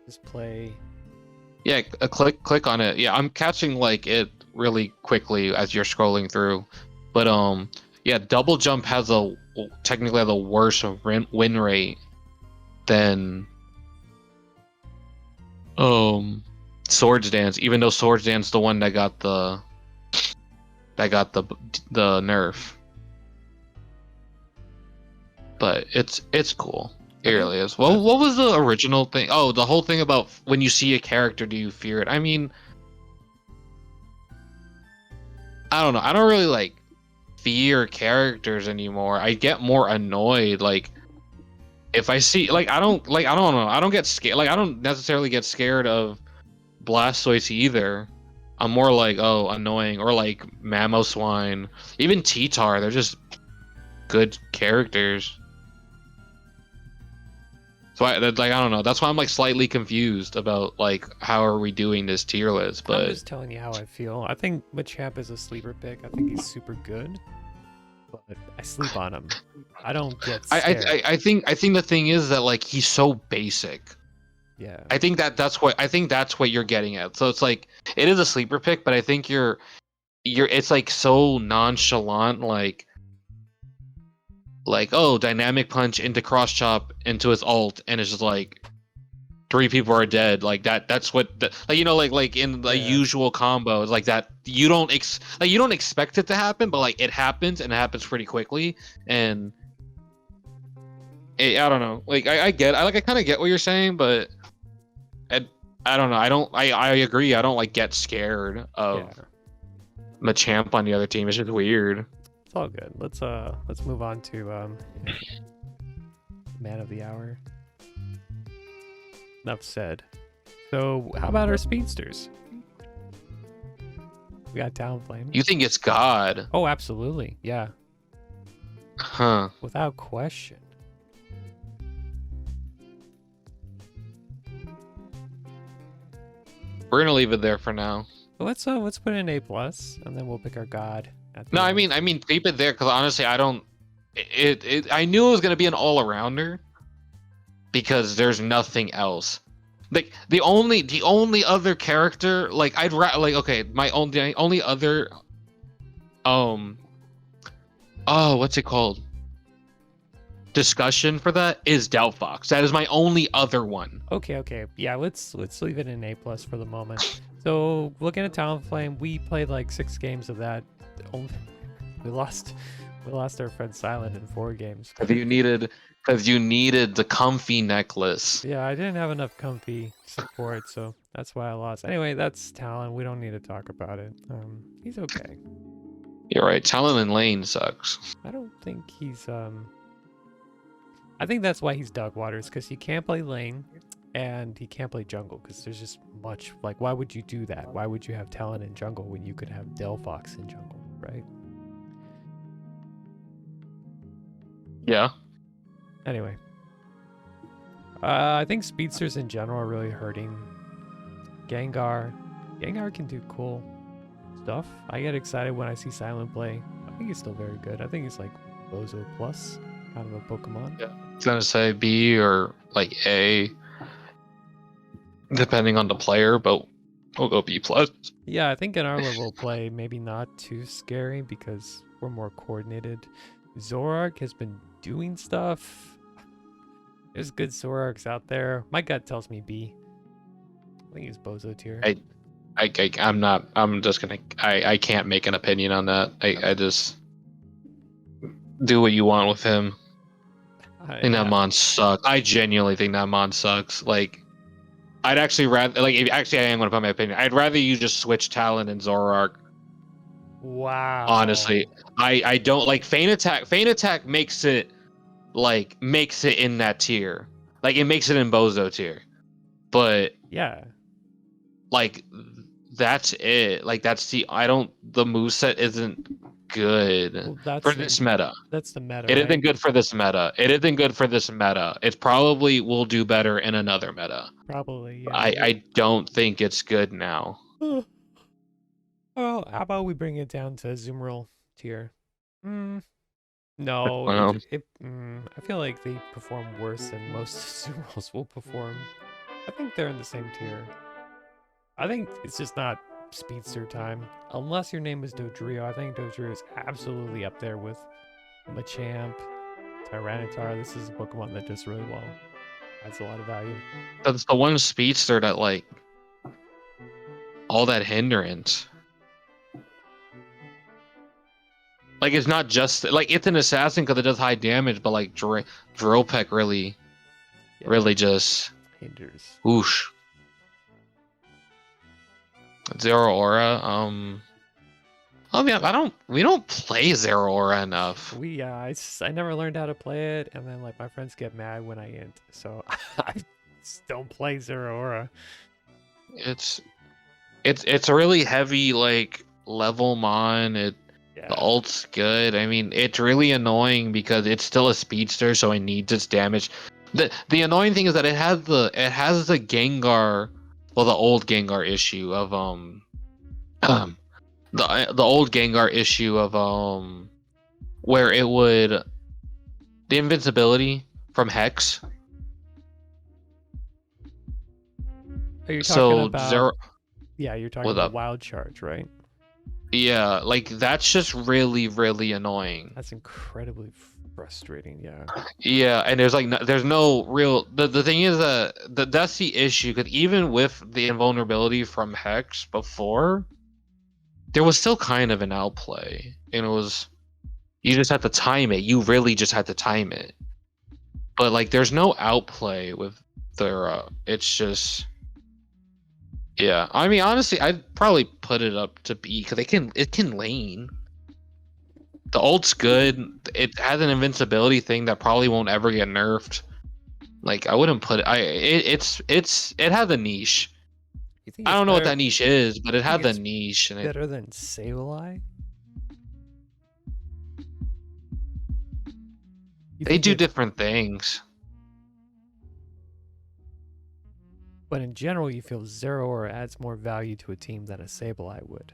just play. Yeah, click on it. Yeah, I'm catching like it really quickly as you're scrolling through, but yeah, double jump has technically the worst win rate than Swords Dance, even though Swords Dance the one that got the nerf. But it's cool. It really is. Well, what was the original thing? Oh, the whole thing about when you see a character, do you fear it? I mean, I don't know. I don't really like fear characters anymore. I get more annoyed. Like if I see, I don't know. I don't get scared. Like I don't necessarily get scared of Blastoise either. I'm more like, oh, annoying, or like Mamoswine, even T-Tar. They're just good characters. So I don't know. That's why I'm like slightly confused about like how are we doing this tier list. But I'm just telling you how I feel. I think Machamp is a sleeper pick. I think he's super good, but I sleep on him. I don't get scared. I think the thing is that like he's so basic. Yeah. I think that's what you're getting at. So it's like it is a sleeper pick, but I think you're it's like so nonchalant, like oh, dynamic punch into cross chop into his ult, and it's just like 3 people are dead. Like that's what like, you know, like in the usual combos like that, you don't expect it to happen, but like it happens, and it happens pretty quickly. And I don't know, like I kind of get what you're saying, but I don't know. I agree. I don't like get scared of Machamp on the other team. It's just weird. It's all good. Let's move on to man of the hour. Enough said. So how about our speedsters? We got Talonflame. You think it's God? Oh, absolutely. Yeah. Huh. Without question. We're gonna leave it there for now. Let's put in A+, and then we'll pick our God. No, I mean keep it there, because honestly, I don't. I knew it was gonna be an all-arounder, because there's nothing else. Like the only other character, like okay, my only other what's it called? Discussion for that is Delphox. That is my only other one. Okay. Yeah, let's leave it in A+ for the moment. So looking at Talonflame, we played like 6 games of that. We lost our friend Silent in 4 games. Because you needed the Comfey necklace. Yeah, I didn't have enough Comfey support, so that's why I lost. Anyway, that's Talon. We don't need to talk about it. He's okay. You're right. Talon in lane sucks. I don't think he's I think that's why he's Dug Waters, because he can't play lane and he can't play jungle, because there's just much, like, why would you do that? Why would you have Talon in jungle when you could have Delphox in jungle, right? Yeah. Anyway. I think speedsters in general are really hurting. Gengar can do cool stuff. I get excited when I see Silent play. I think he's still very good. I think he's like Bozo plus out of a Pokemon. Yeah. I was gonna say B or like A, depending on the player, but we'll go B+. Yeah, I think in our level of play, maybe not too scary because we're more coordinated. Zoroark has been doing stuff. There's good Zoroarks out there. My gut tells me B. I think he's Bozo tier. I can't make an opinion on that. I just do what you want with him. I think that Mon sucks. I genuinely think that Mon sucks. Like, I'd actually rather, like, I am gonna put my opinion. I'd rather you just switch Talon and Zoroark. Wow. Honestly, I don't like Feint Attack. Feint Attack makes it in that tier. Like, it makes it in Bozo tier. But yeah, like, that's it. Like, the moveset isn't good for this meta. That's the meta. It isn't good for this meta. It probably will do better in another meta. Probably, yeah. I don't think it's good now. Well, how about we bring it down to Zoomerl tier? No, Well. I feel like they perform worse than most Zoomerls will perform. I think they're in the same tier. I think it's just not speedster time. Unless your name is Dodrio, I think Dodrio is absolutely up there with Machamp, Tyranitar. This is a Pokemon that does really well. That's a lot of value. That's the one speedster that like all that hindrance. Like it's not just like it's an assassin because it does high damage, but like drill peck really, Yeah, really just hinders. whoosh. Zero aura. Oh yeah, we don't play Zero aura enough. I never learned how to play it, and then like my friends get mad when I int, so I just don't play Zero Aura. It's a really heavy like level mon. Yeah. The ult's good. I mean, it's really annoying because it's still a speedster, so it needs its damage. The annoying thing is that it has the Gengar, well, the old Gengar issue of the old Gengar issue of where it would the invincibility from Hex. Are you talking So about? Zero, Yeah, you're talking what about up? Wild Charge, right? Yeah, like that's just really really annoying. That's incredibly frustrating. Yeah. Yeah, and there's like there's no real the thing is that's the issue because even with the invulnerability from Hex before, there was still kind of an outplay, and it was you just had to time it. You really just had to time it. But like, there's no outplay with their. It's just. Yeah, I mean, honestly, I'd probably put it up to B because it can lane. The ult's good. It has an invincibility thing that probably won't ever get nerfed. Like I wouldn't put it. It has a niche. You think I it's don't know what better? that niche is, but it had the it's niche. And Better than Sableye? they do different things. But in general, you feel Zero Aura adds more value to a team than a Sableye would.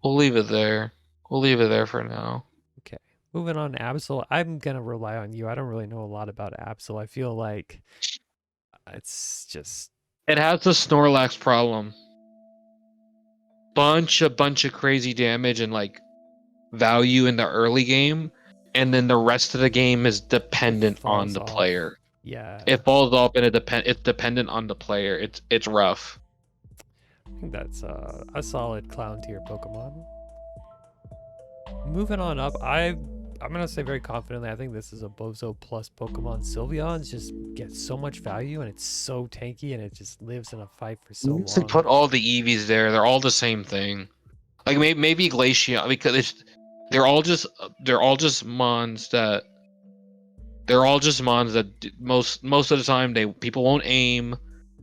We'll leave it there. We'll leave it there for now. Okay. Moving on to Absol, I'm going to rely on you. I don't really know a lot about Absol. I feel like it's just... It has the Snorlax problem. Bunch of crazy damage and like value in the early game, and then the rest of the game is dependent on the player. Yeah. It falls off and it's dependent on the player. It's rough. I think that's a solid clown tier Pokemon. Moving on up, I'm gonna say very confidently, I think this is a Bozo plus Pokemon. Sylveon just gets so much value and it's so tanky and it just lives in a fight for so long. To put all the Eevees there, they're all the same thing. Like maybe Glaceon because they're all just mons that most of the time people won't aim.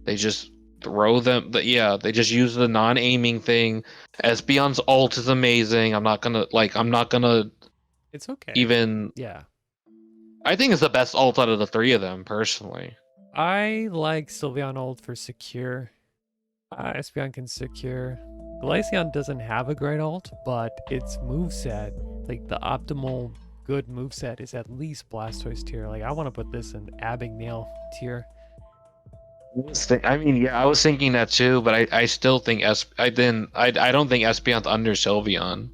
They just throw them. They just use the non-aiming thing. Espeon's ult is amazing. I'm not gonna. It's okay. Even. Yeah. I think it's the best ult out of the three of them, personally. I like Sylveon ult for secure. Espeon can secure. Glaceon doesn't have a great ult, but its moveset, like the optimal good moveset, is at least Blastoise tier. Like I want to put this in Abigail tier. I mean, yeah, I was thinking that too, but I still think I don't think Espeon's under Sylveon.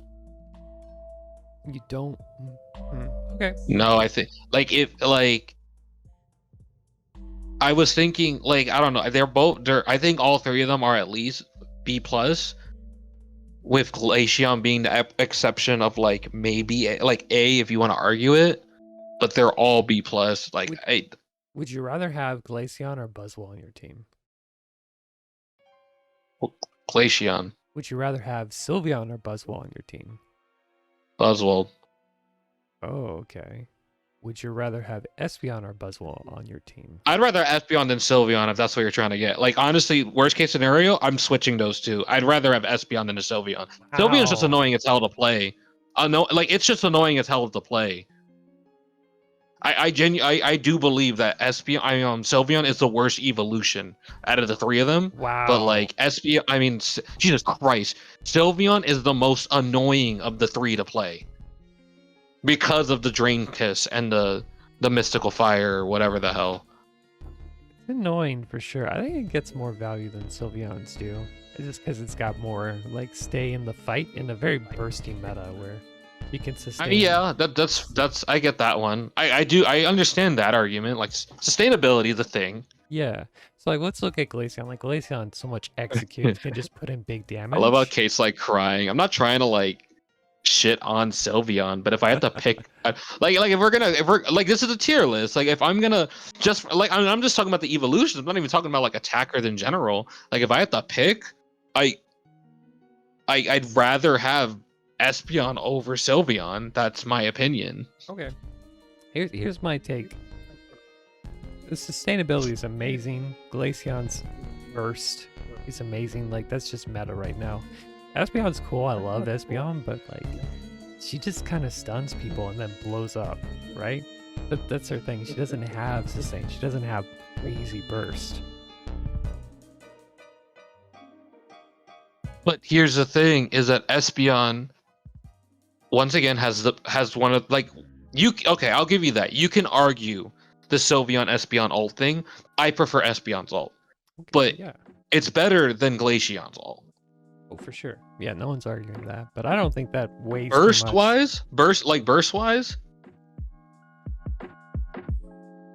You don't? Okay. No, I think I was thinking like I don't know. I think all three of them are at least B plus, with Glaceon being the exception of like maybe A if you want to argue it, but they're all B plus. Would you rather have Glaceon or Buzzwole on your team? Glaceon. Would you rather have Sylveon or Buzzwole on your team? Buzzwole. Oh, okay. Would you rather have Espeon or Buzzwole on your team? I'd rather Espeon than Sylveon if that's what you're trying to get. Like honestly, worst case scenario, I'm switching those two. I'd rather have Espeon than a Sylveon. Sylveon's just annoying as hell to play. No, like it's just annoying as hell to play. I do believe that Sylveon is the worst evolution out of the three of them. Wow. But like Espeon, I mean, Jesus Christ, Sylveon is the most annoying of the three to play because of the Drain Kiss and the Mystical Fire or whatever the hell. It's annoying for sure. I think it gets more value than Sylveon's do. It's just because it's got more like stay in the fight in a very bursty meta where You can I mean, sustain. yeah, that's I get that one. I understand that argument. Like sustainability is a thing. Yeah. So like let's look at Glaceon. Like Glaceon so much executes, can just put in big I love how damage. Kate's like crying. I'm not trying to like shit on Sylveon, but if I have to pick, like if we're like this is a tier list. Like if I'm gonna just like I'm just talking about the evolutions. I'm not even talking about like attackers in general. Like if I have to pick, I I'd rather have Espeon over Sylveon. That's my opinion. Okay. Here's my take. The sustainability is amazing. Glaceon's burst is amazing. Like that's just meta right now. Espeon's cool. I love Espeon, but like she just kind of stuns people and then blows up, right? That's her thing. She doesn't have sustain. She doesn't have crazy burst. But here's the thing: is that Espeon once again has one of like you. Okay, I'll give you that. You can argue the Sylveon Espeon ult thing. I prefer Espeon's ult, Okay, but yeah. it's better than Glaceon's ult. Oh, for sure. Yeah, no one's arguing that, but I don't think that weighs too Burst much. wise, burst wise,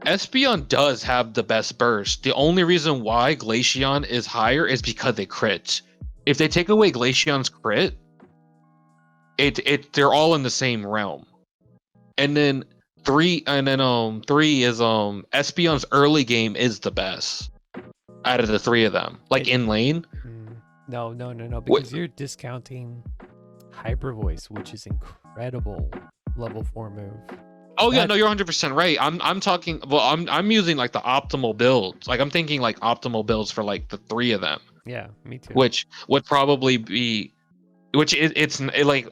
Espeon does have the best burst. The only reason why Glaceon is higher is because they crit. If they take away Glaceon's crit, they're all in the same realm. And then three is Espeon's early game is the best out of the three of them. Like in lane. No, because you're discounting Hyper Voice, which is incredible level 4 move. Oh yeah, no, you're 100% right. I'm talking. Well, I'm using like the optimal builds. Like I'm thinking like optimal builds for like the three of them. Yeah, me too. Which would probably be, like,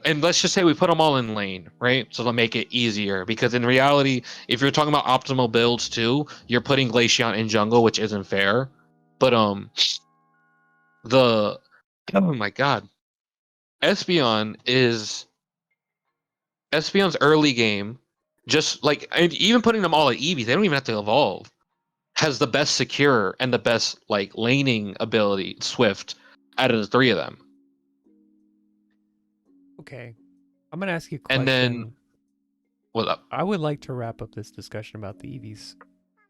and let's just say we put them all in lane, right? So they'll make it easier. Because in reality, if you're talking about optimal builds too, you're putting Glaceon in jungle, which isn't fair. But oh my god, Espeon's early game. Just like, and even putting them all at Eevee, they don't even have to evolve. Has the best secure and the best like laning ability, Swift, out of the three of them. Okay, I'm gonna ask you a question. And then, what up? I would like to wrap up this discussion about the EVs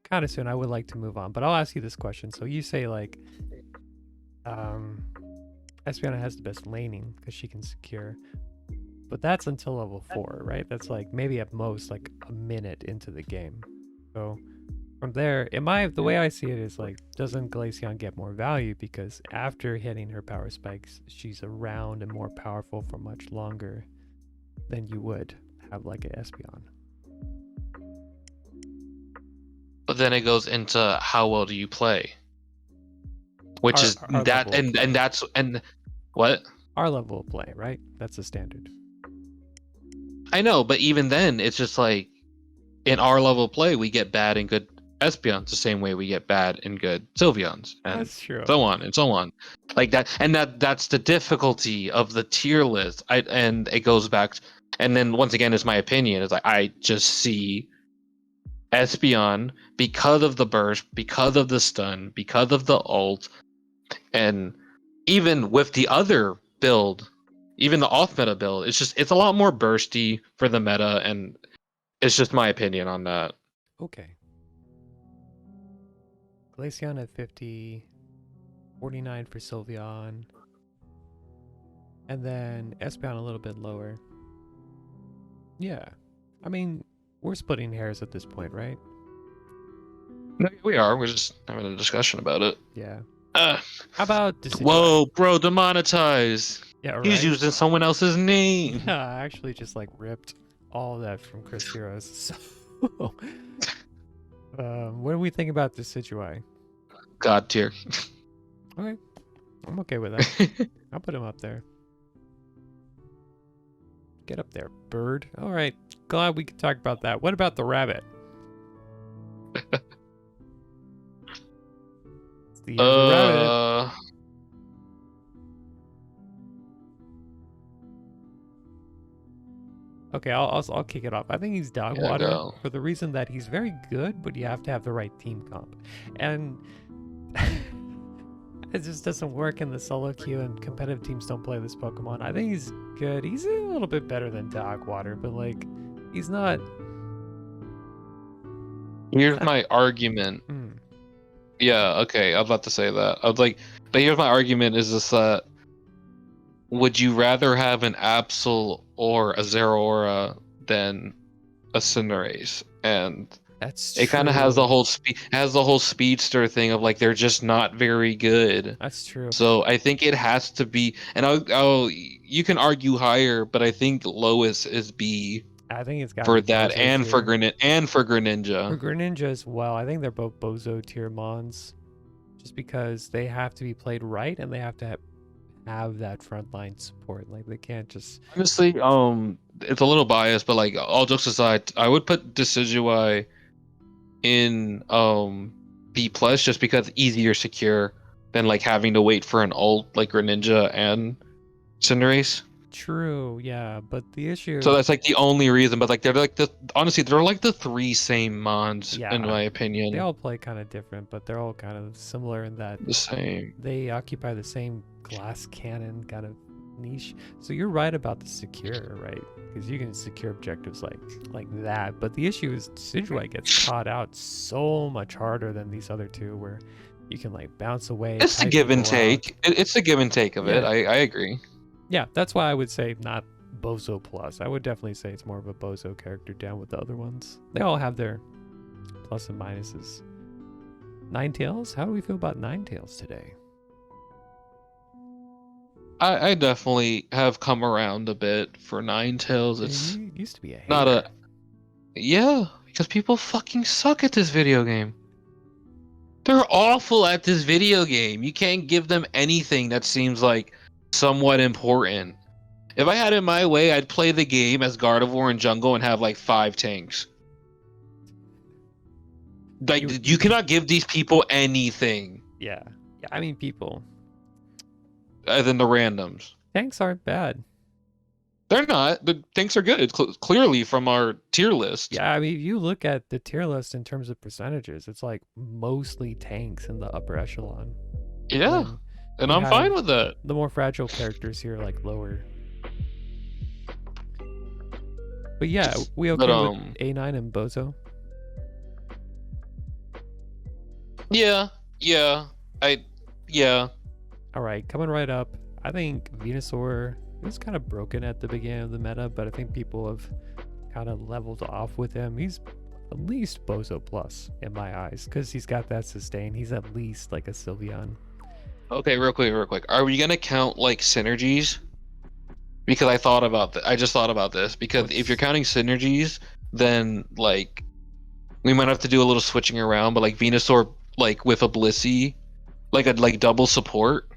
kind of soon. I would like to move on, but I'll ask you this question. So you say like, Espeon has the best laning because she can secure. But that's until level 4, right? That's like maybe at most like a minute into the game. So from there, the way I see it is like, doesn't Glaceon get more value because after hitting her power spikes, she's around and more powerful for much longer than you would have like an Espeon. But then it goes into how well do you play, which is Our that, and what? Our level of play, right? That's the standard. I know, but even then, it's just like in our level of play, we get bad and good Espeons the same way we get bad and good Sylveons, and That's true. so on and so on, like that. And that's the difficulty of the tier list. And it goes back, and then once again, is my opinion. Is like I just see Espeon because of the burst, because of the stun, because of the ult, and even with the other build. Even the off-meta build, it's a lot more bursty for the meta, and it's just my opinion on that. Okay. Glaceon at 50, 49 for Sylveon, and then Espeon a little bit lower. Yeah. I mean, we're splitting hairs at this point, right? No, we are. We're just having a discussion about it. Yeah. How about Decidueye? Whoa, bro, demonetize. Yeah, right. He's using someone else's name. Yeah, I actually just like ripped all of that from Chris Heroes. So, what do we think about Decidueye? God tier. Okay, I'm okay with that. I'll put him up there. Get up there, bird. All right, glad we could talk about that. What about the rabbit? It's the rabbit. Okay, I'll kick it off. I think he's dog water for the reason that he's very good, but you have to have the right team comp. And It just doesn't work in the solo queue, and competitive teams don't play this Pokemon. I think he's good. He's a little bit better than Dogwater, but like, he's not. Here's my argument. Mm, Yeah, okay, I was about to say that. I was like, but here's my argument is this that would you rather have an Absol or a Zeraora than a Cinderace? And that's it kind of has the true. whole speedster thing of like they're just not very good. That's true. So I think it has to be, and you can argue higher, but I think lowest is B I think it's got to for be that, Bozo and for tier. For Greninja. Greninja as well, I think they're both Bozo tier mons, just because they have to be played right and they have to have that frontline support. Like they can't just. Honestly, it's a little biased, but like all jokes aside, I would put Decidueye in B plus just because it's easier secure than like having to wait for an ult like Greninja and Cinderace. True, yeah, but the issue. So that's like the only reason, but like they're like honestly they're like the three same mons in Yeah, my they opinion. all play kind of different, but they're all kind of similar in that The same. they occupy the same glass cannon kind of niche. So you're right about the secure, right? Because you can secure objectives like that. But the issue is Decidueye gets caught out so much harder than these other two, where you can like bounce away. It's the kite give and people out. take. It's the give and take of it. Yeah. I agree. Yeah, that's why I would say not Bozo plus. I would definitely say it's more of a Bozo character down with the other ones. They all have their plus and minuses. Ninetales? How do we feel about Ninetales today? I definitely have come around a bit for Ninetales. It's You used to be a hater. not a yeah, because people fucking suck at this video game. They're awful at this video game. You can't give them anything that seems like somewhat important. If I had it my way, I'd play the game as Gardevoir and Jungle and have like 5 tanks. Like you cannot give these people anything Yeah. Yeah, I mean people. other than the randoms. Tanks aren't bad. They're not. The tanks are good. It's clearly from our tier list. Yeah, I mean if you look at the tier list in terms of percentages, it's like mostly tanks in the upper echelon. Yeah. When And you I'm have fine with that. the more fragile characters here like lower. But yeah, we okay But, with A9 and Bozo? Yeah. All right, coming right up. I think Venusaur was kind of broken at the beginning of the meta, but I think people have kind of leveled off with him. He's at least Bozo plus in my eyes because he's got that sustain. He's at least like a Sylveon. Okay, real quick. Are we gonna count like synergies? Because I thought about I just thought about this. Because if you're counting synergies, then like we might have to do a little switching around. But like Venusaur, like with a Blissey, like a double support.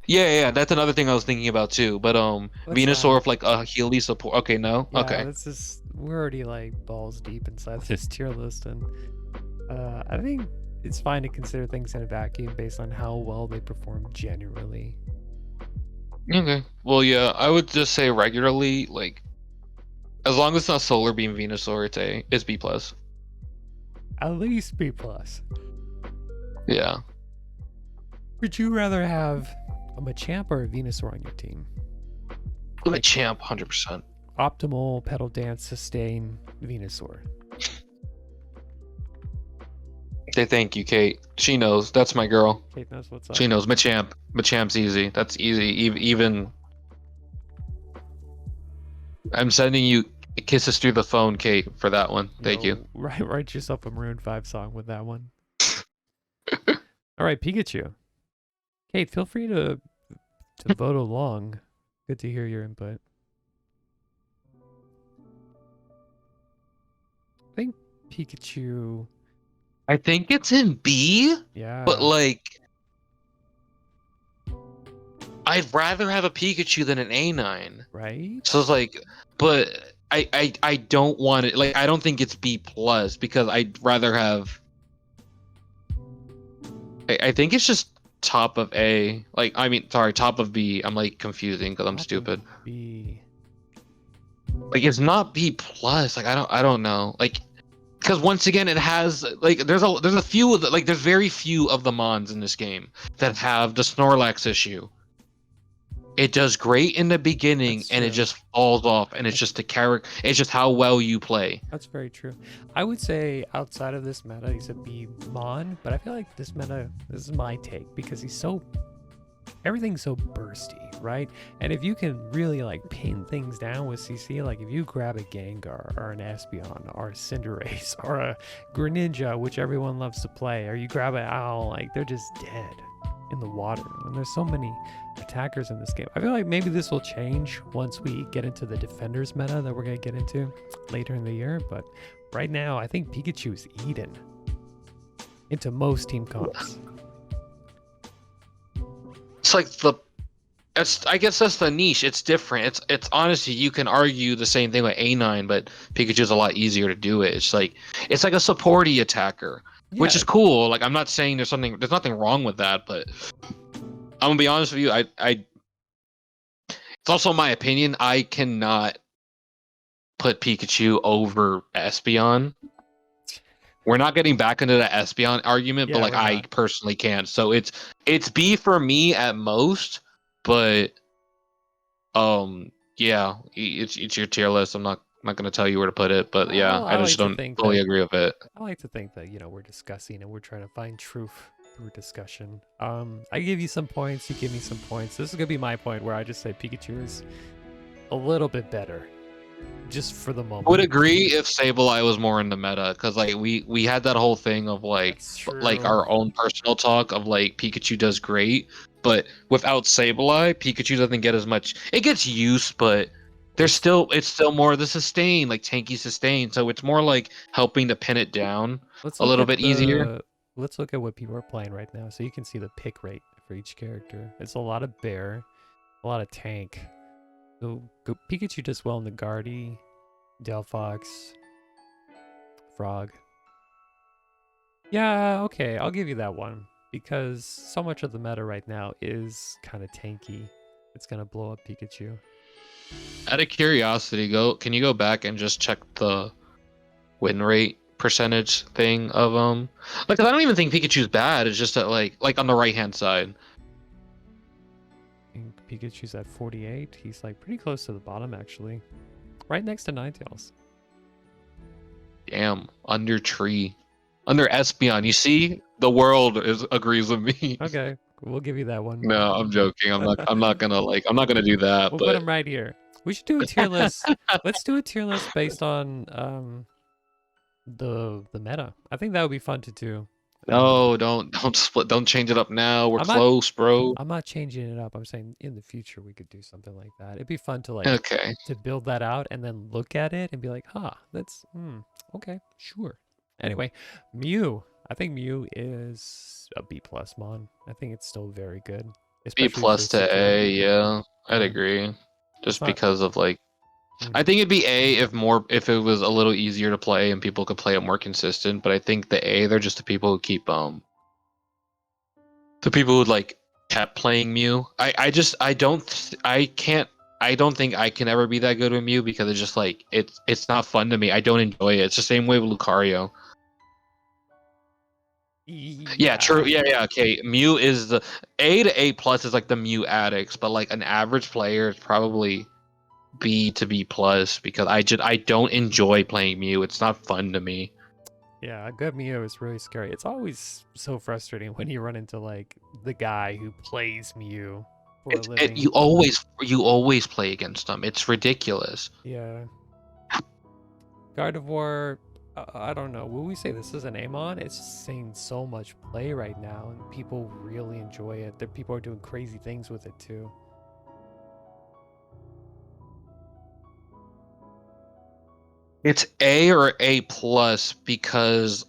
Yeah. That's another thing I was thinking about too. But Venusaur with like a Healy support. Okay, no. Yeah, Okay. this is we're already like balls deep inside this tier list, and I think it's fine to consider things in a vacuum based on how well they perform generally. Okay. Well, yeah, I would just say regularly, like, as long as it's not Solar Beam Venusaur, it's B plus. At least B plus. Yeah. Would you rather have a Machamp or a Venusaur on your team? I'm a champ, 100%. Optimal pedal dance sustain Venusaur. Say thank you, Kate. She knows. That's my girl. Kate knows what's up. She knows. Machamp. Machamp's easy. That's easy. Even. I'm sending you kisses through the phone, Kate, for that one. Thank you. Write yourself a Maroon 5 song with that one. All right, Pikachu. Kate, feel free to vote along. Good to hear your input. I think Pikachu. I think it's in B, Yeah. but like, I'd rather have a Pikachu than an A9. Right? So it's like, but I don't want it. Like, I don't think it's B plus because I'd rather have. I think it's just top of A. Like, I mean, sorry, top of B. I'm like confusing because I'm stupid. B. Like, it's not B plus. Like, I don't know. Like, because once again, it has like there's a few of the, like there's very few of the mons in this game that have the Snorlax issue. It does great in the beginning, That's and it true. just falls off, and it's just the character. It's just how well you play. That's very true. I would say outside of this meta, he's a B mon, but I feel like this meta, this is my take, because he's so, everything's so bursty, right? And if you can really like pin things down with CC, like if you grab a Gengar or an Espeon or a Cinderace or a Greninja, which everyone loves to play, or you grab an Owl, like they're just dead in the water. And there's so many attackers in this game. I feel like maybe this will change once we get into the defenders meta that we're going to get into later in the year, but right now I think Pikachu is eaten into most team comps. It's like I guess that's the niche. It's different. It's honestly, you can argue the same thing with A9, but Pikachu's a lot easier to do it. It's like a supporty attacker, which is cool. Like, I'm not saying there's nothing wrong with that, but I'm gonna be honest with you. It's also my opinion. I cannot put Pikachu over Espeon. We're not getting back into the Espeon argument, Yeah, but like I personally can. So it's B for me at most, but yeah, it's your tier list. I'm not gonna tell you where to put it, but yeah, I just don't fully agree with it. I like to think that, you know, we're discussing and we're trying to find truth through discussion. I give you some points, you give me some points. This is gonna be my point where I just say Pikachu is a little bit better, just for the moment. I would agree if Sableye was more in the meta, because like we had that whole thing of like our own personal talk of like Pikachu does great, but without Sableye, Pikachu doesn't get as much. It gets use, but it's still more of the sustain, like tanky sustain. So it's more like helping to pin it down a little bit easier. Let's look at what people are playing right now, so you can see the pick rate for each character. It's a lot of bear, a lot of tank. So Pikachu does well in the Guardy, Delphox, Frog. Yeah, okay, I'll give you that one, because so much of the meta right now is kind of tanky. It's gonna blow up Pikachu. Out of curiosity, can you go back and just check the win rate percentage thing of like, 'cause I don't even think Pikachu's bad. It's just that like on the right hand side. I think Pikachu's at 48. He's like pretty close to the bottom actually, right next to Ninetales. Damn, under Espeon. You see, the world agrees with me. Okay, we'll give you that one. No, I'm joking. I'm not gonna do that. We'll but put him right here. We should do a tier list. Let's do a tier list based on the meta. I think that would be fun to do. No, don't split. Don't change it up now. We're close, bro. I'm not changing it up. I'm saying in the future we could do something like that. It'd be fun to to build that out and then look at it and be like, that's okay, sure. Anyway, Mew. I think Mew is a B+ mon. I think it's still very good. B+ to A, yeah, I'd agree. Just because of like, I think it'd be A if it was a little easier to play and people could play it more consistent. But I think the A, they're just the people who keep the people who like kept playing Mew. I don't think I can ever be that good with Mew, because it's just like it's not fun to me. I don't enjoy it. It's the same way with Lucario. Yeah, true. Yeah. Okay, Mew is the A to A+ is like the Mew addicts, but like an average player is probably B to B+, because I don't enjoy playing Mew. It's not fun to me. Yeah, a good Mew is really scary. It's always so frustrating when you run into like the guy who plays Mew for a living. You always play against them. It's ridiculous. Yeah. Gardevoir, I don't know. Will we say this is an Amon? It's just seeing so much play right now, and people really enjoy it. People are doing crazy things with it too. It's A or A+, because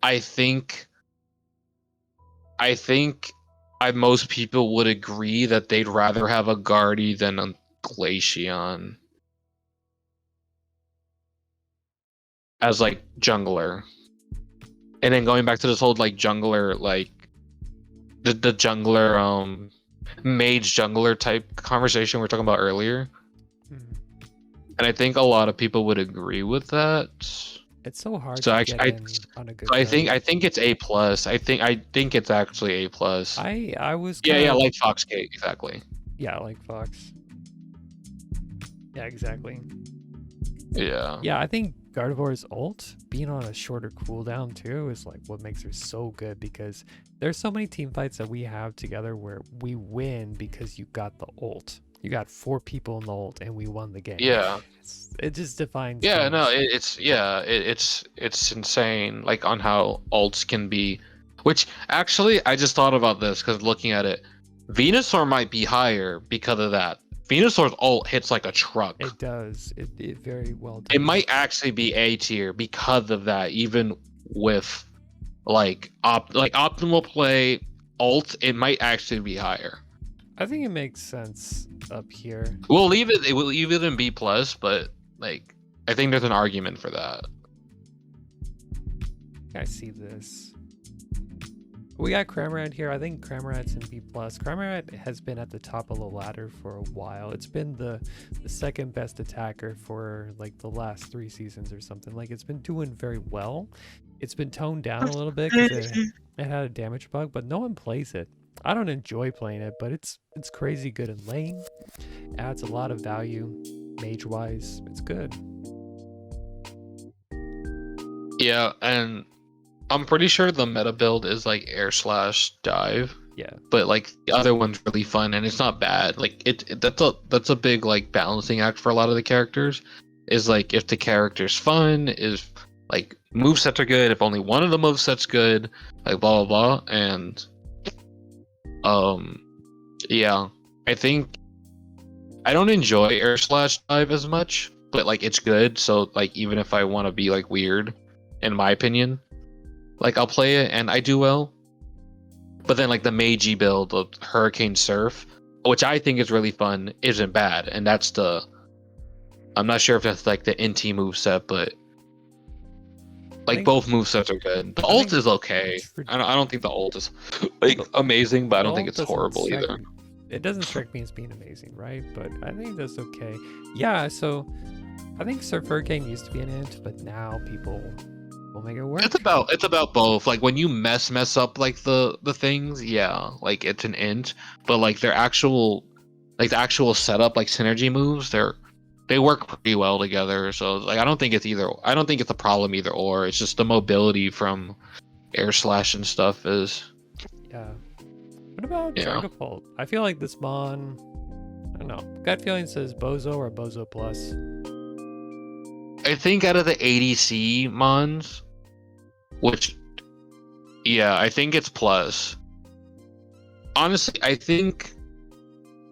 I think most people would agree that they'd rather have a Guardy than a Glaceon as like jungler. And then going back to this whole like jungler, like the jungler mage jungler type conversation we were talking about earlier. And I think a lot of people would agree with that. It's so hard So to I, get I, in on a good so card. I think it's A plus. I think it's actually A plus. I was Yeah, kind yeah, of like Fox Cake, exactly. yeah, like Fox. Yeah, exactly. Yeah. Yeah, I think Gardevoir's ult being on a shorter cooldown too is like what makes her so good because there's so many team fights that we have together where we win because you got the ult. You got 4 people in the ult and we won the game. Yeah. It just defines Yeah, no, games. it's insane, like on how alts can be. Which actually, I just thought about this because looking at it, Venusaur might be higher because of that. Venusaur's ult hits like a truck. It does. It very well It does. might actually be A tier because of that, even with like optimal play ult, it might actually be higher. I think it makes sense up here. We'll leave it. It will leave it in B plus, but like I think there's an argument for that. I see this. We got Cramorant here. I think Cramorant's in B+. Cramorant has been at the top of the ladder for a while. It's been the second best attacker for like the last 3 seasons or something. Like it's been doing very well. It's been toned down a little bit because it had a damage bug, but no one plays it. I don't enjoy playing it, but it's crazy good in lane. Adds a lot of value mage-wise. It's good. Yeah, and I'm pretty sure the meta build is like air slash dive, Yeah. but like the other one's really fun and it's not bad. Like that's a big like balancing act for a lot of the characters. Is like if the character's fun, is like movesets are good, if only one of the movesets good, like blah blah blah. And yeah. I think I don't enjoy air slash dive as much, but like it's good, so like even if I want to be like weird, in my opinion, like I'll play it and I do well. But then like the Meiji build of Hurricane Surf, which I think is really fun, isn't bad. And that's the I'm not sure if that's like the NT moveset, but like think- both movesets are good. The I ult think is okay. I don't think the ult is like amazing, but I don't think it's horrible either. It doesn't strike me as being amazing, right? But I think that's okay. Yeah, so I think Surf Hurricane used to be an int, but now people will make it work. It's about both. Like when you mess up like the things, yeah, like it's an int, but like their actual like the actual setup like synergy moves, they work pretty well together. So like I don't think it's a problem either or. It's just the mobility from air slash and stuff is Yeah. What about Yeah. Dragapult? I feel like this mon, I don't know. Gut feeling says Bozo or Bozo Plus. I think out of the ADC mons, which yeah, I think it's plus. Honestly, I think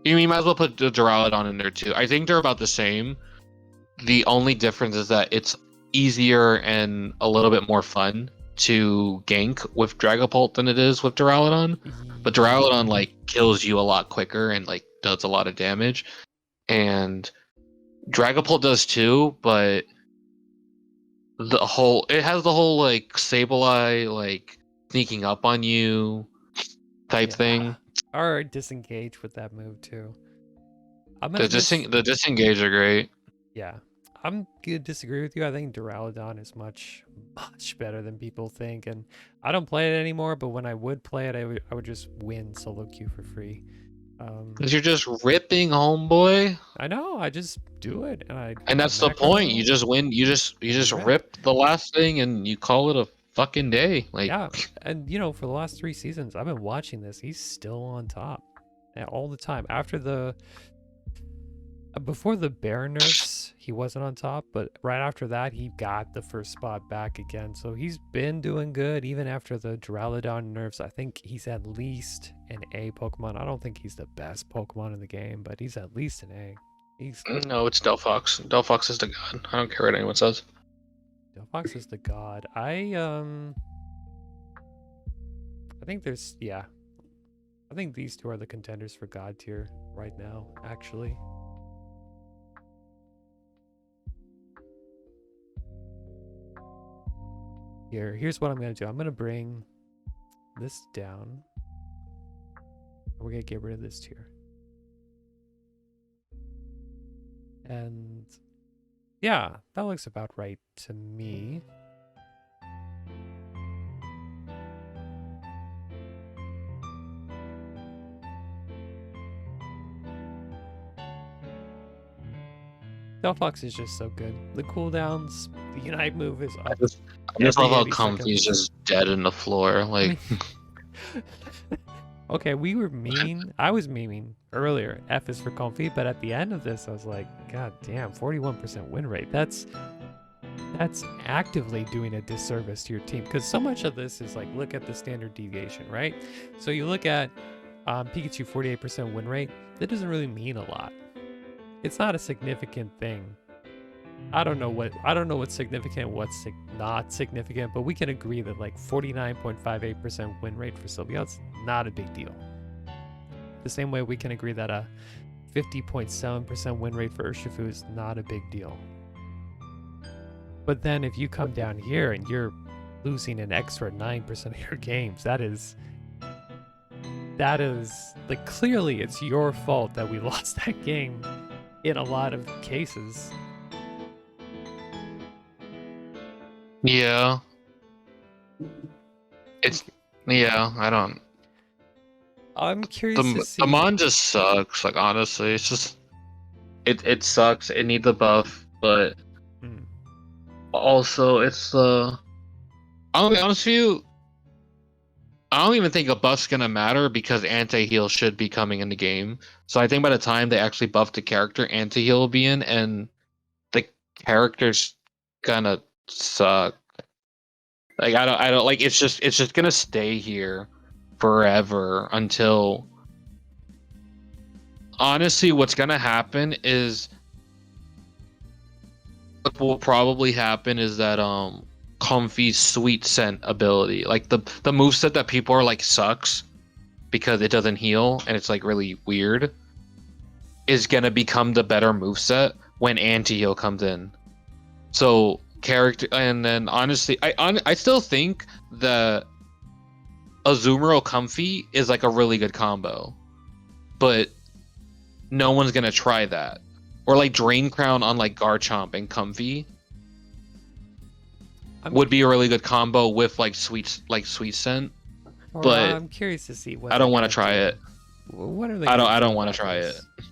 you might as well put the Duraludon in there too. I think they're about the same. The only difference is that it's easier and a little bit more fun to gank with Dragapult than it is with Duraludon. But Duraludon like kills you a lot quicker and like does a lot of damage. And Dragapult does too, but it has the whole like Sableye like sneaking up on you type thing. Or disengage with that move too. I'm The gonna the disengage are great. Yeah. I'm gonna disagree with you. I think Duraludon is much better than people think, and I don't play it anymore. But when I would play it, I would just win solo queue for free. Cause you're just ripping, homeboy. I know. I just do it, And that's the point. You just win. You just rip. rip the last thing, and you call it a fucking day. Like Yeah, and you know, for the last 3 seasons, I've been watching this. He's still on top, all the time. After the before the bear nerfs, he wasn't on top, but right after that, he got the first spot back again. So he's been doing good even after the Duraludon nerfs. I think he's at least an A Pokemon. I don't think he's the best Pokemon in the game, but he's at least an A. No, it's Delphox. Delphox is the god. I don't care what anyone says. Delphox is the god. I think there's I think these two are the contenders for god tier right now, actually. Here's what I'm gonna do. I'm gonna bring this down. We're gonna get rid of this tier. And yeah, that looks about right to me. Delphox is just so good. The cooldowns, the Unite move is I up just, I just every love how 80 Comfey's seconds. just dead in the floor. I Like, mean, okay, we were memeing. I was memeing earlier. F is for Comfey, but at the end of this, I was like, God damn, 41% win rate. That's actively doing a disservice to your team because so much of this is like, look at the standard deviation, right? So you look at Pikachu 48% win rate. That doesn't really mean a lot. It's not a significant thing. I don't know what's significant, what's not significant, but we can agree that like 49.58% win rate for Sylveon's not a big deal. The same way we can agree that a 50.7% win rate for Urshifu is not a big deal. But then if you come down here and you're losing an extra 9% of your games, that is like clearly it's your fault that we lost that game in a lot of cases. yeah, it's yeah. I don't. I'm curious to The see. mon just sucks. Like honestly, it's just it sucks. It needs a buff, but Hmm. also it's I'll be honest with you. I don't even think a buff's gonna matter because anti-heal should be coming in the game. So I think by the time they actually buff the character, anti-heal will be in, and the character's gonna suck. Like I don't like it's just gonna stay here forever until honestly what's gonna happen is what will probably happen is that Comfey's sweet scent ability, like the moveset that people are like sucks because it doesn't heal and it's like really weird, is gonna become the better moveset when anti-heal comes in. So character, and then honestly, I still think the Azumarill Comfey is like a really good combo, but no one's gonna try that. Or like Drain Crown on like Garchomp and Comfey would be a really good combo with like sweet scent. But I'm curious to see what I they're don't want gonna to try do. it. What are they gonna I do don't want to about try this? it.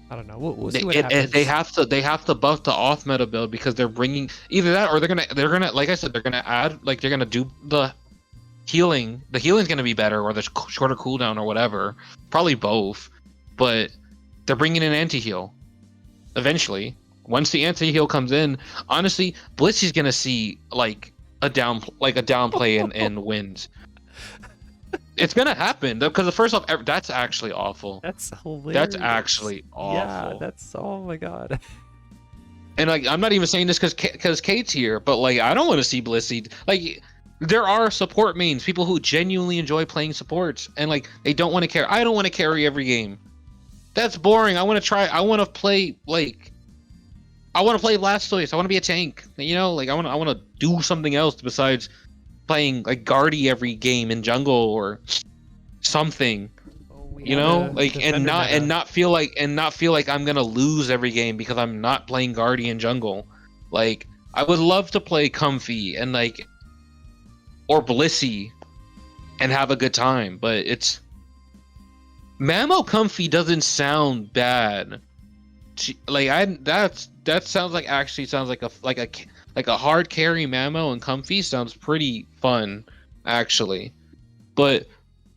I don't know. We'll see what happens. They have to buff the off meta build because they're bringing either that or they're gonna like I said they're gonna add like they're gonna do the healing. The healing's gonna be better or the shorter cooldown or whatever. Probably both, but they're bringing in anti-heal eventually. Once the anti-heal comes in, honestly, Blitzy's gonna see like a downplay and wins. It's gonna happen because the first off, that's actually awful. That's hilarious. That's actually awful. Yeah, that's oh my god. And like, I'm not even saying this because Kate's here, but like, I don't want to see Blissey. Like, there are support mains, people who genuinely enjoy playing supports, and like, they don't want to carry. I don't want to carry every game. That's boring. I want to try. I want to play like. I want to play Blastoise. I want to be a tank. You know, like I want to do something else besides playing like Guardy every game in jungle or something. You know, like and not feel like I'm gonna lose every game because I'm not playing Guardy in jungle. Like I would love to play Comfey and like or Blissey and have a good time, but it's Mamo Comfey doesn't sound bad. Like that sounds like a hard carry Mamo and Comfey sounds pretty fun actually. But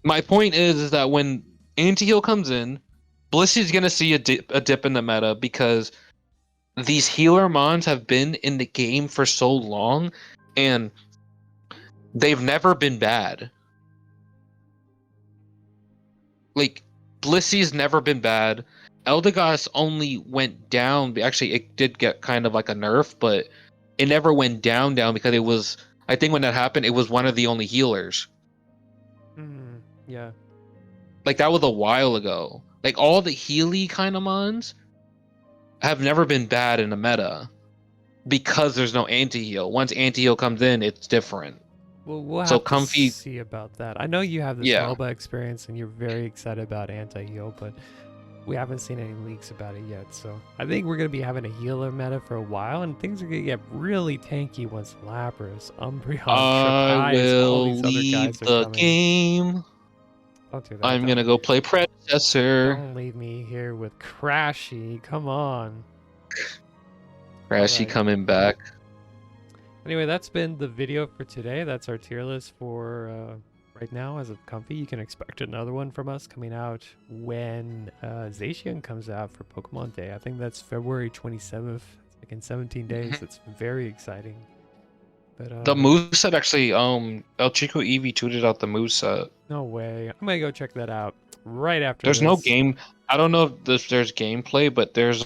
my point is that when anti-heal comes in, Blissey's gonna see a dip in the meta because these healer mons have been in the game for so long and they've never been bad. Like Blissey's never been bad. Eldegoss only went down. Actually, it did get kind of like a nerf, but it never went down because it was. I think when that happened, it was one of the only healers. Yeah. Like that was a while ago. Like all the Healy kind of mons have never been bad in the meta because there's no anti-heal. Once anti-heal comes in, it's different. Well, we'll so have Comfey, to see about that. I know you have this MOBA experience and you're very excited about anti-heal, but we haven't seen any leaks about it yet. So I think we're going to be having a healer meta for a while, and things are going to get really tanky once Lapras, Umbreon, I will all these other leave guys are the coming. game. Don't do that. I'm gonna go play Predecessor. Don't leave me here with Crashy. Come on. Crashy Alright. coming back. Anyway, that's been the video for today. That's our tier list for right now as of Comfey. You can expect another one from us coming out when Zacian comes out for Pokemon Day. I think that's February 27th. It's like in 17 days. It's very exciting. But The moveset actually, El Chico Eevee tweeted out the moveset. no way. I'm gonna go check that out right after There's this. no game. I don't know if there's gameplay, but there's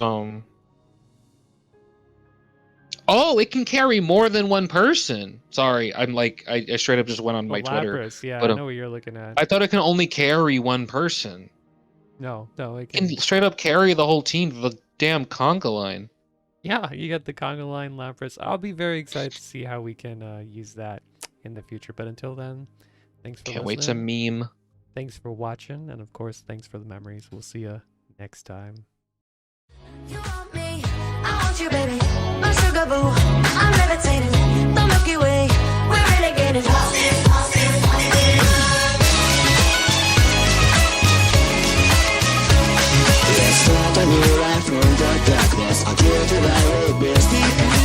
Oh, it can carry more than one person. Sorry, I'm like I straight up just went on Oh, my Twitter. Lapras. Yeah, but, I know what you're looking at. I thought it can only carry one person. No, it It can can. straight up carry the whole team. The damn conga line. Yeah, you got the Conga line Lapras. I'll be very excited to see how we can use that in the future. But until then, thanks for Can't listening. wait to meme. Thanks for watching, and of course, thanks for the memories. We'll see you next time. You want me, I want you, baby. My sugar boo, I'm levitating. The Milky Way, we're renegading. Let's start a new life from the darkness. I'll give you my old bestie.